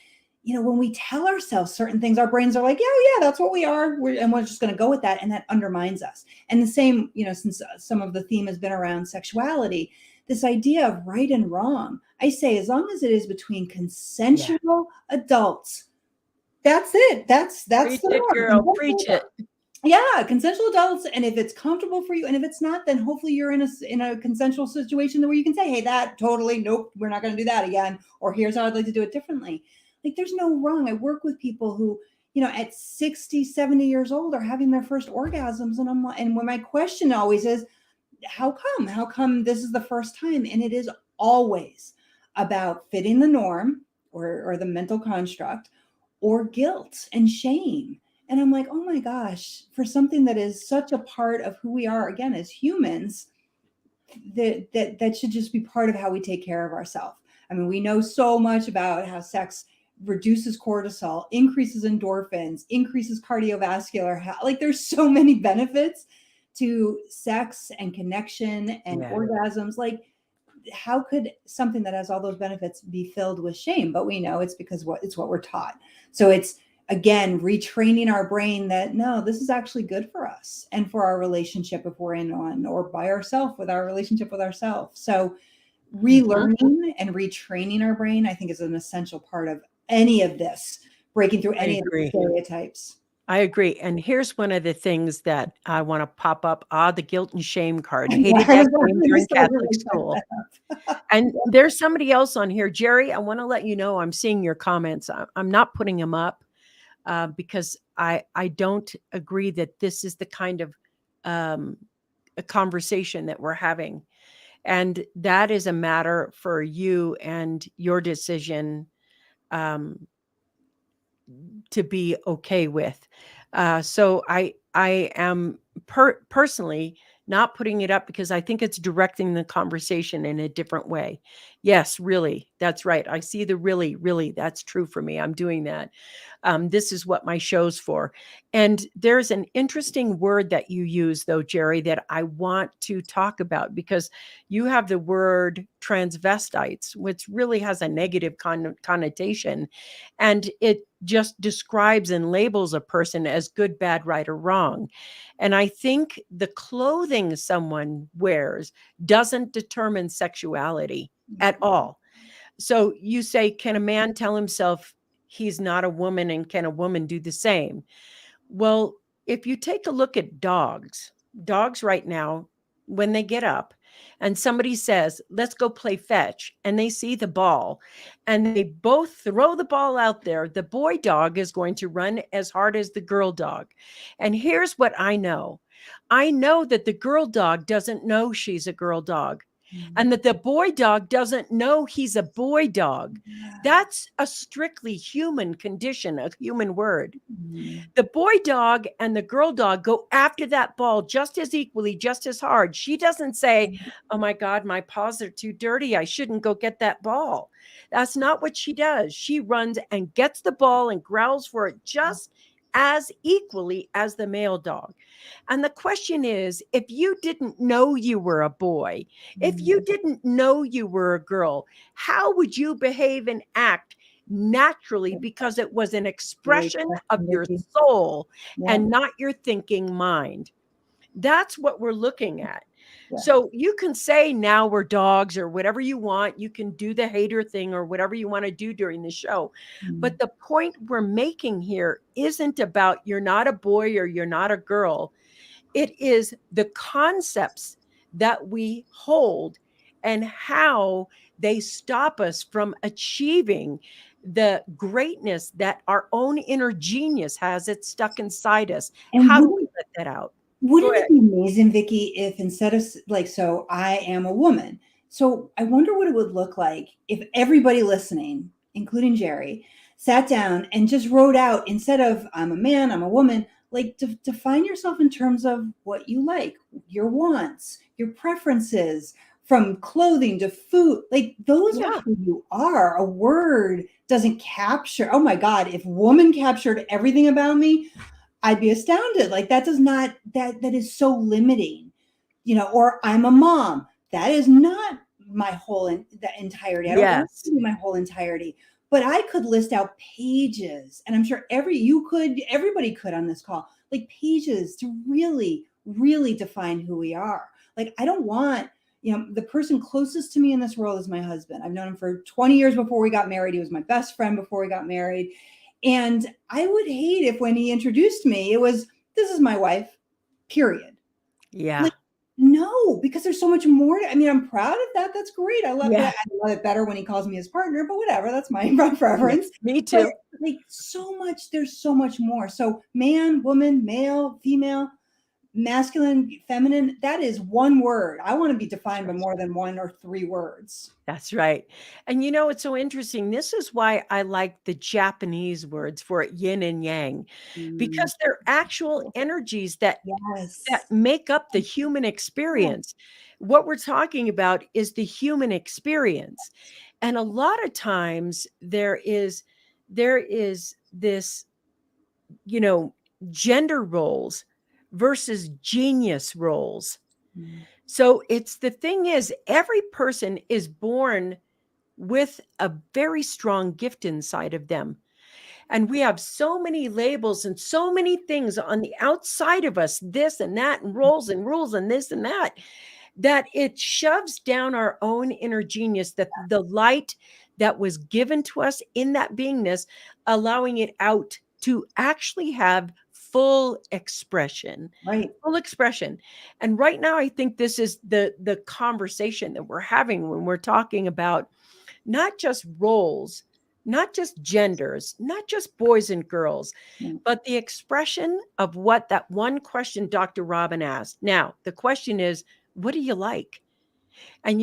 When we tell ourselves certain things, our brains are like, yeah, that's what we are. And we're just going to go with that. And that undermines us. And the same, since some of the theme has been around sexuality, this idea of right and wrong, I say, as long as it is between consensual adults, that's it. That's preach the it, norm. Girl, preach it. Yeah, consensual adults. And if it's comfortable for you, and if it's not, then hopefully you're in a consensual situation where you can say, hey, that totally, nope, we're not going to do that again. Or here's how I'd like to do it differently. Like, there's no wrong. I work with people who, at 60, 70 years old are having their first orgasms. And when my question always is, how come this is the first time? And it is always about fitting the norm or the mental construct, or guilt and shame. And I'm like, oh my gosh, for something that is such a part of who we are, again, as humans, that should just be part of how we take care of ourselves. I mean, we know so much about how sex reduces cortisol, increases endorphins, increases cardiovascular health. Like, there's so many benefits to sex and connection and orgasms. Like, how could something that has all those benefits be filled with shame? But we know it's because it's what we're taught. So it's, again, retraining our brain that, no, this is actually good for us and for our relationship if we're in one, or by ourselves with our relationship with ourselves. So relearning and retraining our brain, I think, is an essential part of any of this, breaking through any of the stereotypes. I agree. And here's one of the things that I want to pop up. The guilt and shame card. Hated that game during Catholic school. And there's somebody else on here. Jerry, I want to let you know I'm seeing your comments. I'm not putting them up because I don't agree that this is the kind of a conversation that we're having. And that is a matter for you and your decision to be okay with. So I am personally not putting it up because I think it's directing the conversation in a different way. Yes, really. That's right. I see the really, that's true for me. I'm doing that. This is what my show's for. And there's an interesting word that you use, though, Jerry, that I want to talk about, because you have the word transvestites, which really has a negative connotation. And it just describes and labels a person as good, bad, right, or wrong. And I think the clothing someone wears doesn't determine sexuality at all. So you say, can a man tell himself he's not a woman, and can a woman do the same? Well, if you take a look at dogs right now, when they get up and somebody says, let's go play fetch, and they see the ball and they both throw the ball out there, the boy dog is going to run as hard as the girl dog. And here's what I know. I know that the girl dog doesn't know she's a girl dog, Mm. and that the boy dog doesn't know he's a boy dog. Yeah. That's a strictly human condition, a human word. Mm. The boy dog and the girl dog go after that ball just as equally, just as hard. She doesn't say, "Oh my God, my paws are too dirty. I shouldn't go get that ball." That's not what she does. She runs and gets the ball and growls for it just as equally as the male dog. And the question is, if you didn't know you were a boy, if you didn't know you were a girl, how would you behave and act naturally, because it was an Great expression of question, your Vickie. soul Yeah. and not your thinking mind? That's what we're looking at. Yeah. So you can say now we're dogs or whatever you want. You can do the hater thing or whatever you want to do during the show. But the point we're making here isn't about you're not a boy or you're not a girl. It is the concepts that we hold and how they stop us from achieving the greatness that our own inner genius has. It's stuck inside us. And How do we let that out? Go wouldn't ahead. it be amazing, Vickie, if instead of like, so I am a woman. So I wonder what it would look like if everybody listening, including Jerry, sat down and just wrote out, instead of I'm a man, I'm a woman, like define yourself in terms of what you like, your wants, your preferences, from clothing to food. Like those are Yeah. who you are. A word doesn't capture. Oh my God, if woman captured everything about me, I'd be astounded. Like that does not, that is so limiting, or I'm a mom. That is not my whole, the entirety. I don't want it Yes. to be my whole entirety, but I could list out pages, and I'm sure everybody could on this call, like pages to really, really define who we are. Like, I don't want, the person closest to me in this world is my husband. I've known him for 20 years before we got married. He was my best friend before we got married. And I would hate if when he introduced me, it was, this is my wife, period. Yeah. Like, no, because there's so much more. I mean, I'm proud of that. That's great. I love Yeah. that. I love it better when he calls me his partner, but whatever. That's my preference. Me But too. like so much, there's so much more. So man, woman, male, female, masculine, feminine, that is one word. I want to be defined by more than one or three words. That's right. And it's so interesting. This is why I like the Japanese words for it, yin and yang, because they're actual energies that Yes. make up the human experience. What we're talking about is the human experience. And a lot of times there is this, gender roles versus genius roles. So it's the thing is, every person is born with a very strong gift inside of them. And we have so many labels and so many things on the outside of us, this and that, and roles and rules and this and that, that it shoves down our own inner genius, that the light that was given to us in that beingness, allowing it out to actually have full expression. Right. Full expression. And right now, I think this is the conversation that we're having when we're talking about not just roles, not just genders, not just boys and girls, but the expression of what that one question Dr. Robin asked. Now, the question is, what do you like? And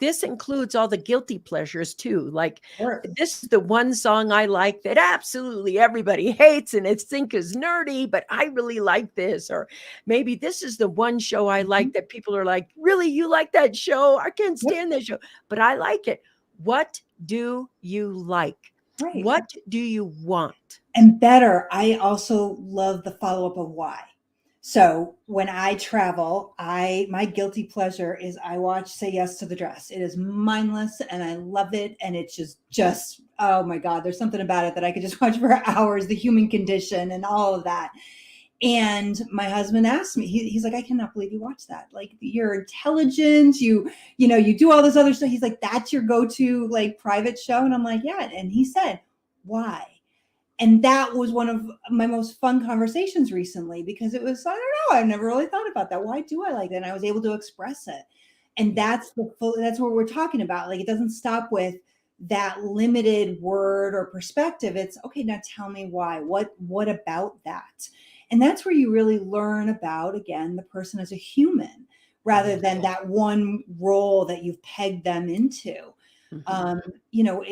this includes all the guilty pleasures too. Like, Sure. this is the one song I like that absolutely everybody hates and it's think is nerdy, but I really like this. Or maybe this is the one show I like that people are like, really, you like that show? I can't stand that show, but I like it. What do you like? Right. What do you want? And better, I also love the follow-up of why. So when I travel, my guilty pleasure is I watch Say Yes to the Dress. It is mindless and I love it. And it's just, oh my God, there's something about it that I could just watch for hours, the human condition and all of that. And my husband asked me, he's like, I cannot believe you watch that. Like, you're intelligent, you do all this other stuff. He's like, that's your go-to like private show. And I'm like, yeah. And he said, why? And that was one of my most fun conversations recently, because it was, I don't know, I've never really thought about that. Why do I like that? And I was able to express it. And that's that's what we're talking about. Like, it doesn't stop with that limited word or perspective. It's okay, now tell me why. What about that? And that's where you really learn about, again, the person as a human rather than that one role that you've pegged them into. You know,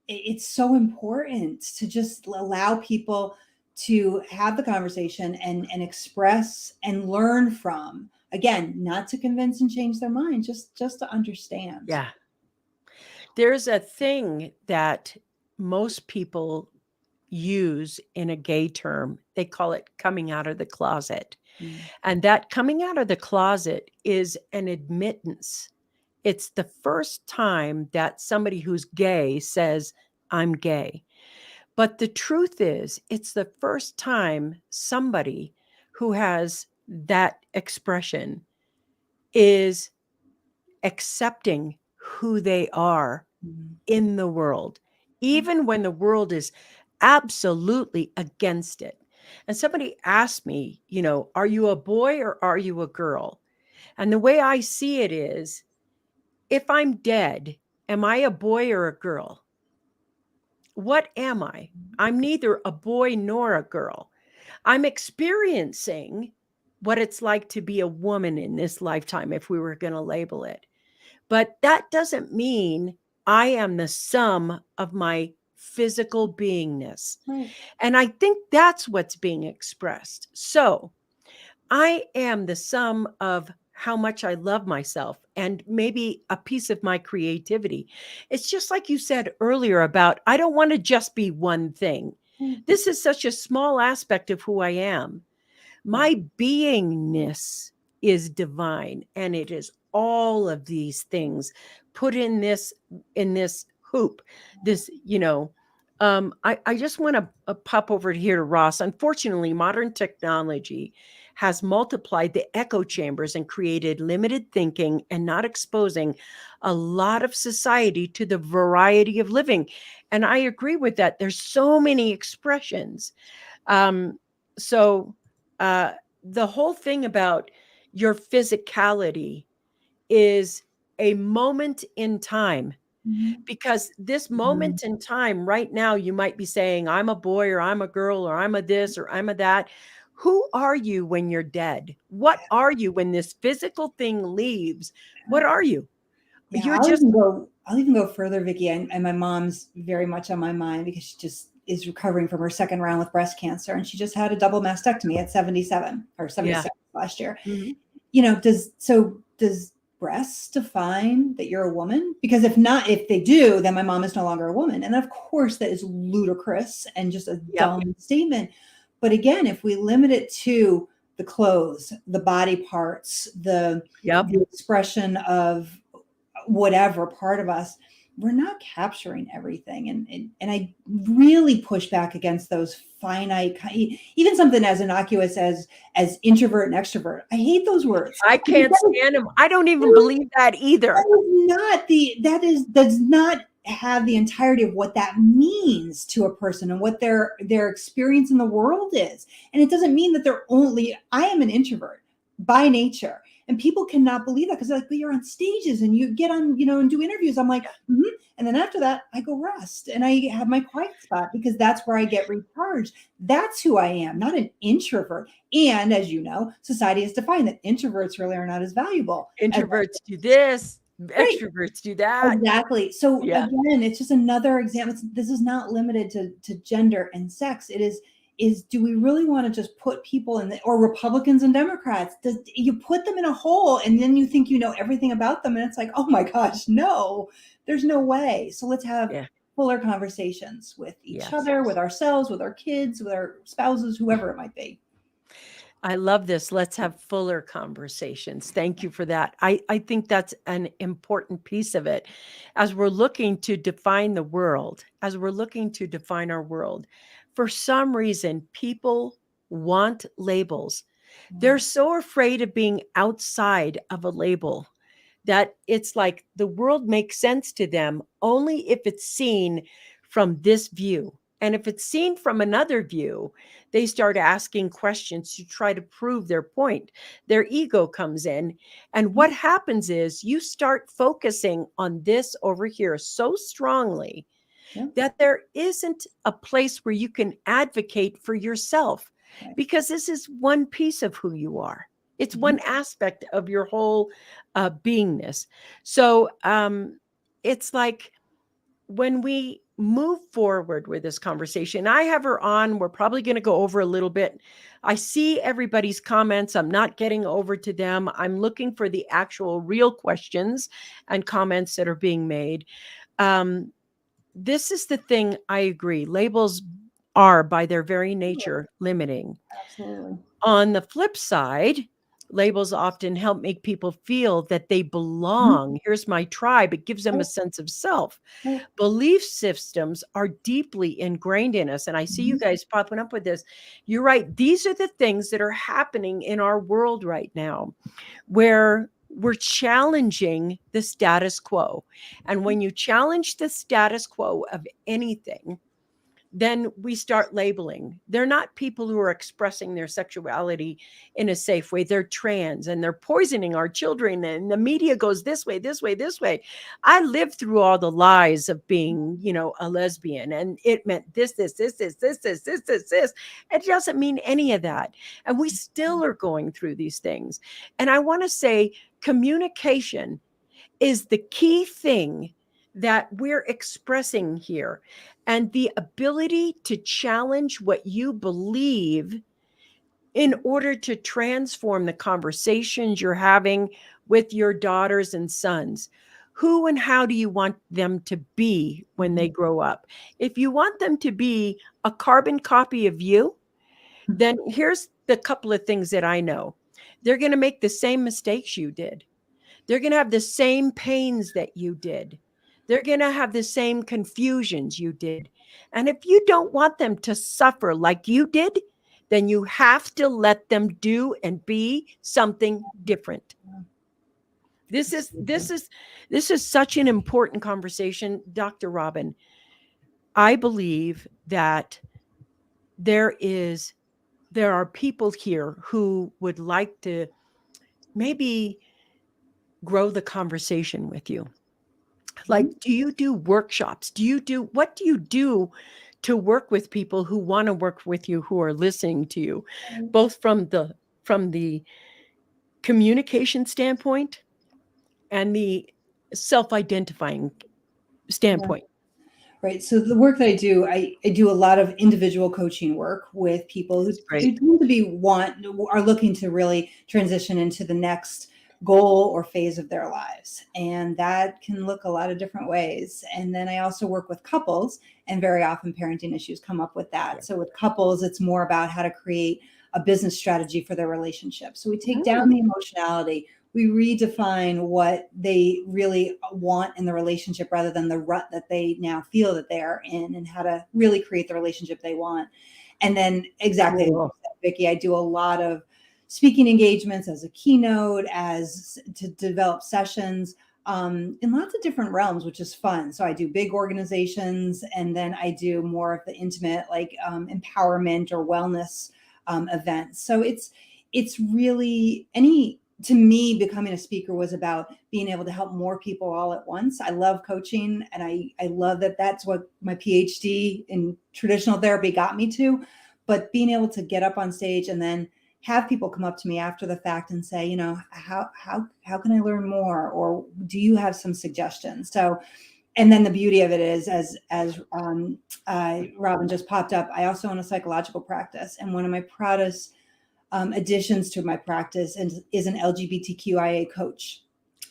it's so important to just allow people to have the conversation and express and learn from, again, not to convince and change their mind, just to understand. Yeah. There's a thing that most people use in a gay term. They call it coming out of the closet. And that coming out of the closet is an admittance. It's the first time that somebody who's gay says, I'm gay. But the truth is, it's the first time somebody who has that expression is accepting who they are in the world, even when the world is absolutely against it. And somebody asked me, you know, are you a boy or are you a girl? And the way I see it is, if I'm dead, am I a boy or a girl? What am I? I'm neither a boy nor a girl. I'm experiencing what it's like to be a woman in this lifetime, if we were going to label it. But that doesn't mean I am the sum of my physical beingness. Right. And I think that's what's being expressed. So I am the sum of how much I love myself and maybe a piece of my creativity. It's just like you said earlier about, I don't want to just be one thing. This is such a small aspect of who I am. My beingness is divine, and it is all of these things put in this hoop. This, you know, I just want to pop over here to Ross. Unfortunately, modern technology has multiplied the echo chambers and created limited thinking and not exposing a lot of society to the variety of living. And I agree with that. There's so many expressions. So the whole thing about your physicality is a moment in time, because this moment in time right now, you might be saying, I'm a boy or I'm a girl or I'm a this or I'm a that. Who are you when you're dead? What are you when this physical thing leaves? What are you? Yeah, You're just, I'll even go further, Vickie, and my mom's very much on my mind because she just is recovering from her second round with breast cancer, and she just had a double mastectomy at 77 or 76 last year. You know, does breasts define that you're a woman? Because if not, if they do, then my mom is no longer a woman. And of course, that is ludicrous and just a dumb statement. But again, if we limit it to the clothes, the body parts, the expression of whatever part of us, we're not capturing everything. And I really push back against those finite, even something as innocuous as introvert and extrovert. I hate those words. I can't stand them. I don't even believe that either. Does not have the entirety of what that means to a person and what their experience in the world is. And it doesn't mean that I am an introvert by nature. And people cannot believe that because they're like, but you're on stages and you get on, you know, and do interviews. I'm like, And then after that, I go rest and I have my quiet spot because that's where I get recharged. That's who I am, not an introvert. And as you know, society has defined that introverts really are not as valuable. Introverts do this, extroverts do that. Exactly. So again, it's just another example. This is not limited to gender and sex. It is do we really want to just put people in or Republicans and Democrats? You put them in a hole and then you think you know everything about them, and it's like, oh my gosh, no, there's no way. So let's have fuller conversations with each other, with ourselves, with our kids, with our spouses, whoever it might be. I love this. Let's have fuller conversations. Thank you for that. I think that's an important piece of it. As we're looking to define the world, as we're looking to define our world, for some reason, people want labels. They're so afraid of being outside of a label that it's like the world makes sense to them only if it's seen from this view. And if it's seen from another view, they start asking questions to try to prove their point. Their ego comes in. And what happens is you start focusing on this over here so strongly that there isn't a place where you can advocate for yourself. Right. because this is one piece of who you are. It's one aspect of your whole beingness. So it's like when we move forward with this conversation, I have her on. We're probably going to go over a little bit. I see everybody's comments. I'm not getting over to them. I'm looking for the actual real questions and comments that are being made. This is the thing. I agree. Labels are by their very nature limiting. Absolutely. On the flip side, labels often help make people feel that they belong. Here's my tribe. It gives them a sense of self. Right. Belief systems are deeply ingrained in us. And I see you guys popping up with this. You're right. These are the things that are happening in our world right now, where we're challenging the status quo. And when you challenge the status quo of anything, then we start labeling. They're not people who are expressing their sexuality in a safe way. They're trans and they're poisoning our children. And the media goes this way, this way, this way. I lived through all the lies of being, a lesbian, and it meant this, this, this, this, this, this, this, this, this. It doesn't mean any of that. And we still are going through these things. And I want to say communication is the key thing that we're expressing here. And the ability to challenge what you believe in order to transform the conversations you're having with your daughters and sons. Who and how do you want them to be when they grow up? If you want them to be a carbon copy of you, then here's the couple of things that I know. They're going to make the same mistakes you did. They're going to have the same pains that you did. They're going to have the same confusions you did. And if you don't want them to suffer like you did, then you have to let them do and be something different. This is such an important conversation, Dr. Robin. I believe that there are people here who would like to maybe grow the conversation with you. Like, do you do workshops? What do you do to work with people who want to work with you, who are listening to you, both from the communication standpoint and the self-identifying standpoint? Right. So the work that I do a lot of individual coaching work with people who Great. tend to are looking to really transition into the next goal or phase of their lives. And that can look a lot of different ways. And then I also work with couples, and very often parenting issues come up with that. Yeah. So with couples, it's more about how to create a business strategy for their relationship. So we take down the emotionality. We redefine what they really want in the relationship rather than the rut that they now feel that they are in, and how to really create the relationship they want. And then exactly, Cool. as you said, Vickie, I do a lot of speaking engagements as a keynote, to develop sessions in lots of different realms, which is fun. So I do big organizations, and then I do more of the intimate, like empowerment or wellness events. So it's really to me, becoming a speaker was about being able to help more people all at once. I love coaching, and I love that that's what my PhD in traditional therapy got me to. But being able to get up on stage and then have people come up to me after the fact and say, how can I learn more? Or do you have some suggestions? So, and then the beauty of it is, as Robin just popped up, I also own a psychological practice. And one of my proudest additions to my practice is an LGBTQIA coach.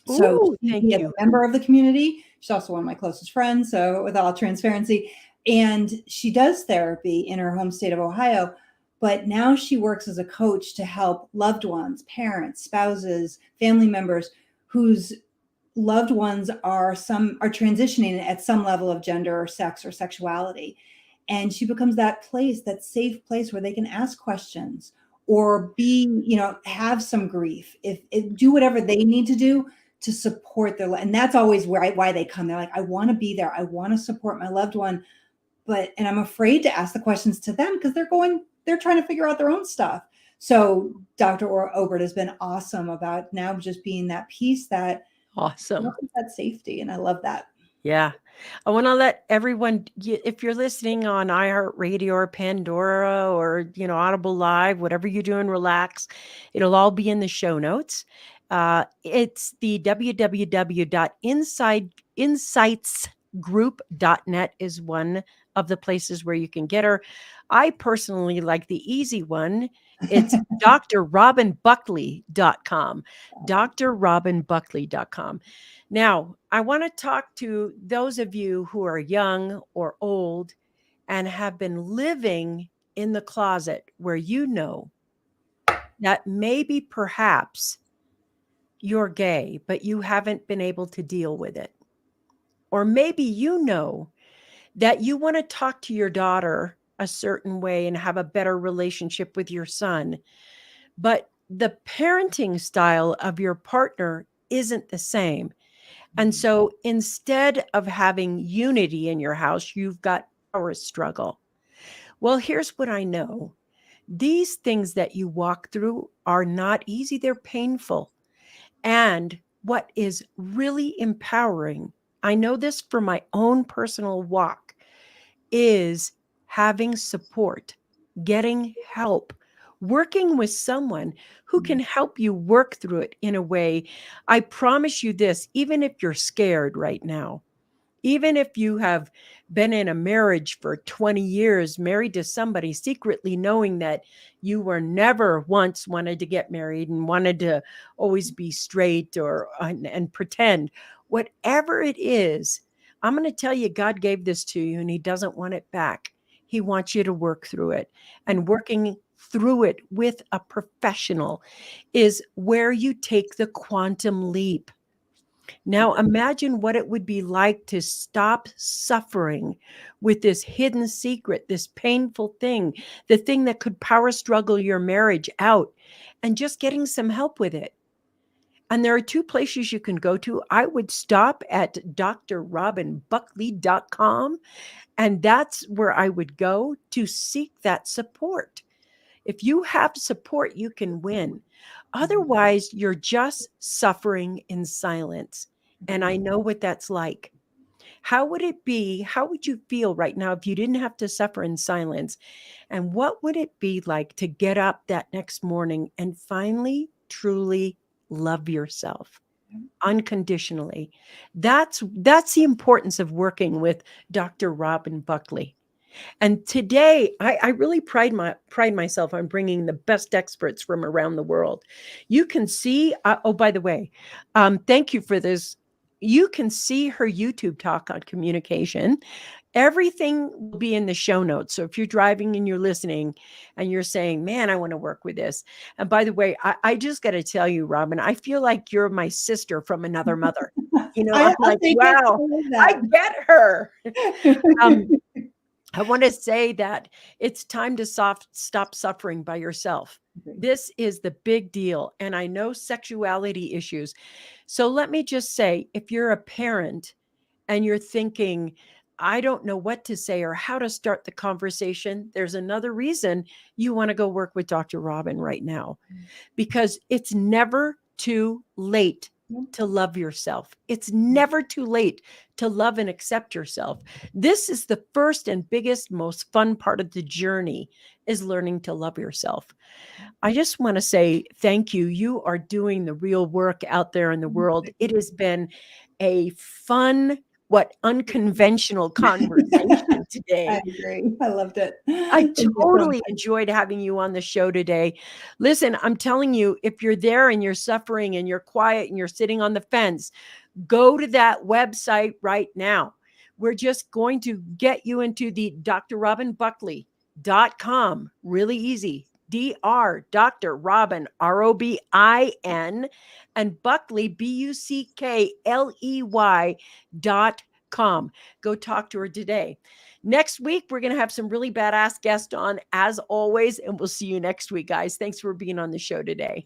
So Ooh, thank she is you. a member of the community. She's also one of my closest friends. So with all transparency, and she does therapy in her home state of Ohio, but now she works as a coach to help loved ones, parents, spouses, family members whose loved ones are transitioning at some level of gender or sex or sexuality. And she becomes that safe place where they can ask questions or have some grief, if do whatever they need to do to support their life. And that's always why they come. They're like, I want to be there. I want to support my loved one. And I'm afraid to ask the questions to them because they're trying to figure out their own stuff. So Dr. Obert has been awesome about now just being that piece that Awesome. that safety. And I love that. Yeah. I want to let everyone, if you're listening on iHeartRadio or Pandora or, Audible Live, whatever you're doing, relax. It'll all be in the show notes. It's the www.insightsgroup.net is one of the places where you can get her. I personally like the easy one. It's drrobinbuckley.com. drrobinbuckley.com. Now, I want to talk to those of you who are young or old and have been living in the closet where you know that maybe perhaps you're gay, but you haven't been able to deal with it. Or maybe you know that you want to talk to your daughter a certain way and have a better relationship with your son, but the parenting style of your partner isn't the same. And so instead of having unity in your house, you've got power struggle. Well, here's what I know. These things that you walk through are not easy, they're painful. And what is really empowering, I know this from my own personal walk, is having support, getting help, working with someone who can help you work through it in a way. I promise you this, even if you're scared right now, even if you have been in a marriage for 20 years, married to somebody secretly knowing that you were never once wanted to get married and wanted to always be straight or and pretend, whatever it is, I'm going to tell you, God gave this to you and he doesn't want it back. He wants you to work through it, and working through it with a professional is where you take the quantum leap. Now, imagine what it would be like to stop suffering with this hidden secret, this painful thing, the thing that could power struggle your marriage out, and just getting some help with it. And there are two places you can go to. I would stop at drrobinbuckley.com, and that's where I would go to seek that support. If you have support, you can win. Otherwise, you're just suffering in silence. And I know what that's like. How would it be? How would you feel right now if you didn't have to suffer in silence? And what would it be like to get up that next morning and finally, truly love yourself unconditionally? That's the importance of working with Dr. Robin Buckley. And today, I really pride myself on bringing the best experts from around the world. You can see. Oh, by the way, thank you for this. You can see her YouTube talk on communication. Everything will be in the show notes. So if you're driving and you're listening and you're saying, man, I want to work with this. And by the way, I just got to tell you, Robin, I feel like you're my sister from another mother. I'm I'll like, take it. wow, I I get her. love that. I want to say that it's time to stop suffering by yourself. This is the big deal. And I know sexuality issues. So let me just say, if you're a parent and you're thinking, I don't know what to say or how to start the conversation, there's another reason you want to go work with Dr. Robin right now, because it's never too late to love yourself. It's never too late to love and accept yourself. This is the first and biggest, most fun part of the journey, is learning to love yourself. I just want to say thank you. You are doing the real work out there in the world. It has been a fun, unconventional conversation today. I agree. I loved it. I Thank you so totally much. enjoyed having you on the show today. Listen, I'm telling you, if you're there and you're suffering and you're quiet and you're sitting on the fence, go to that website right now. We're just going to get you into the drrobinbuckley.com. Really easy. Dr. Robin, Robin, and Buckley, BUCKLEY.com. Go talk to her today. Next week, we're going to have some really badass guests on, as always, and we'll see you next week, guys. Thanks for being on the show today.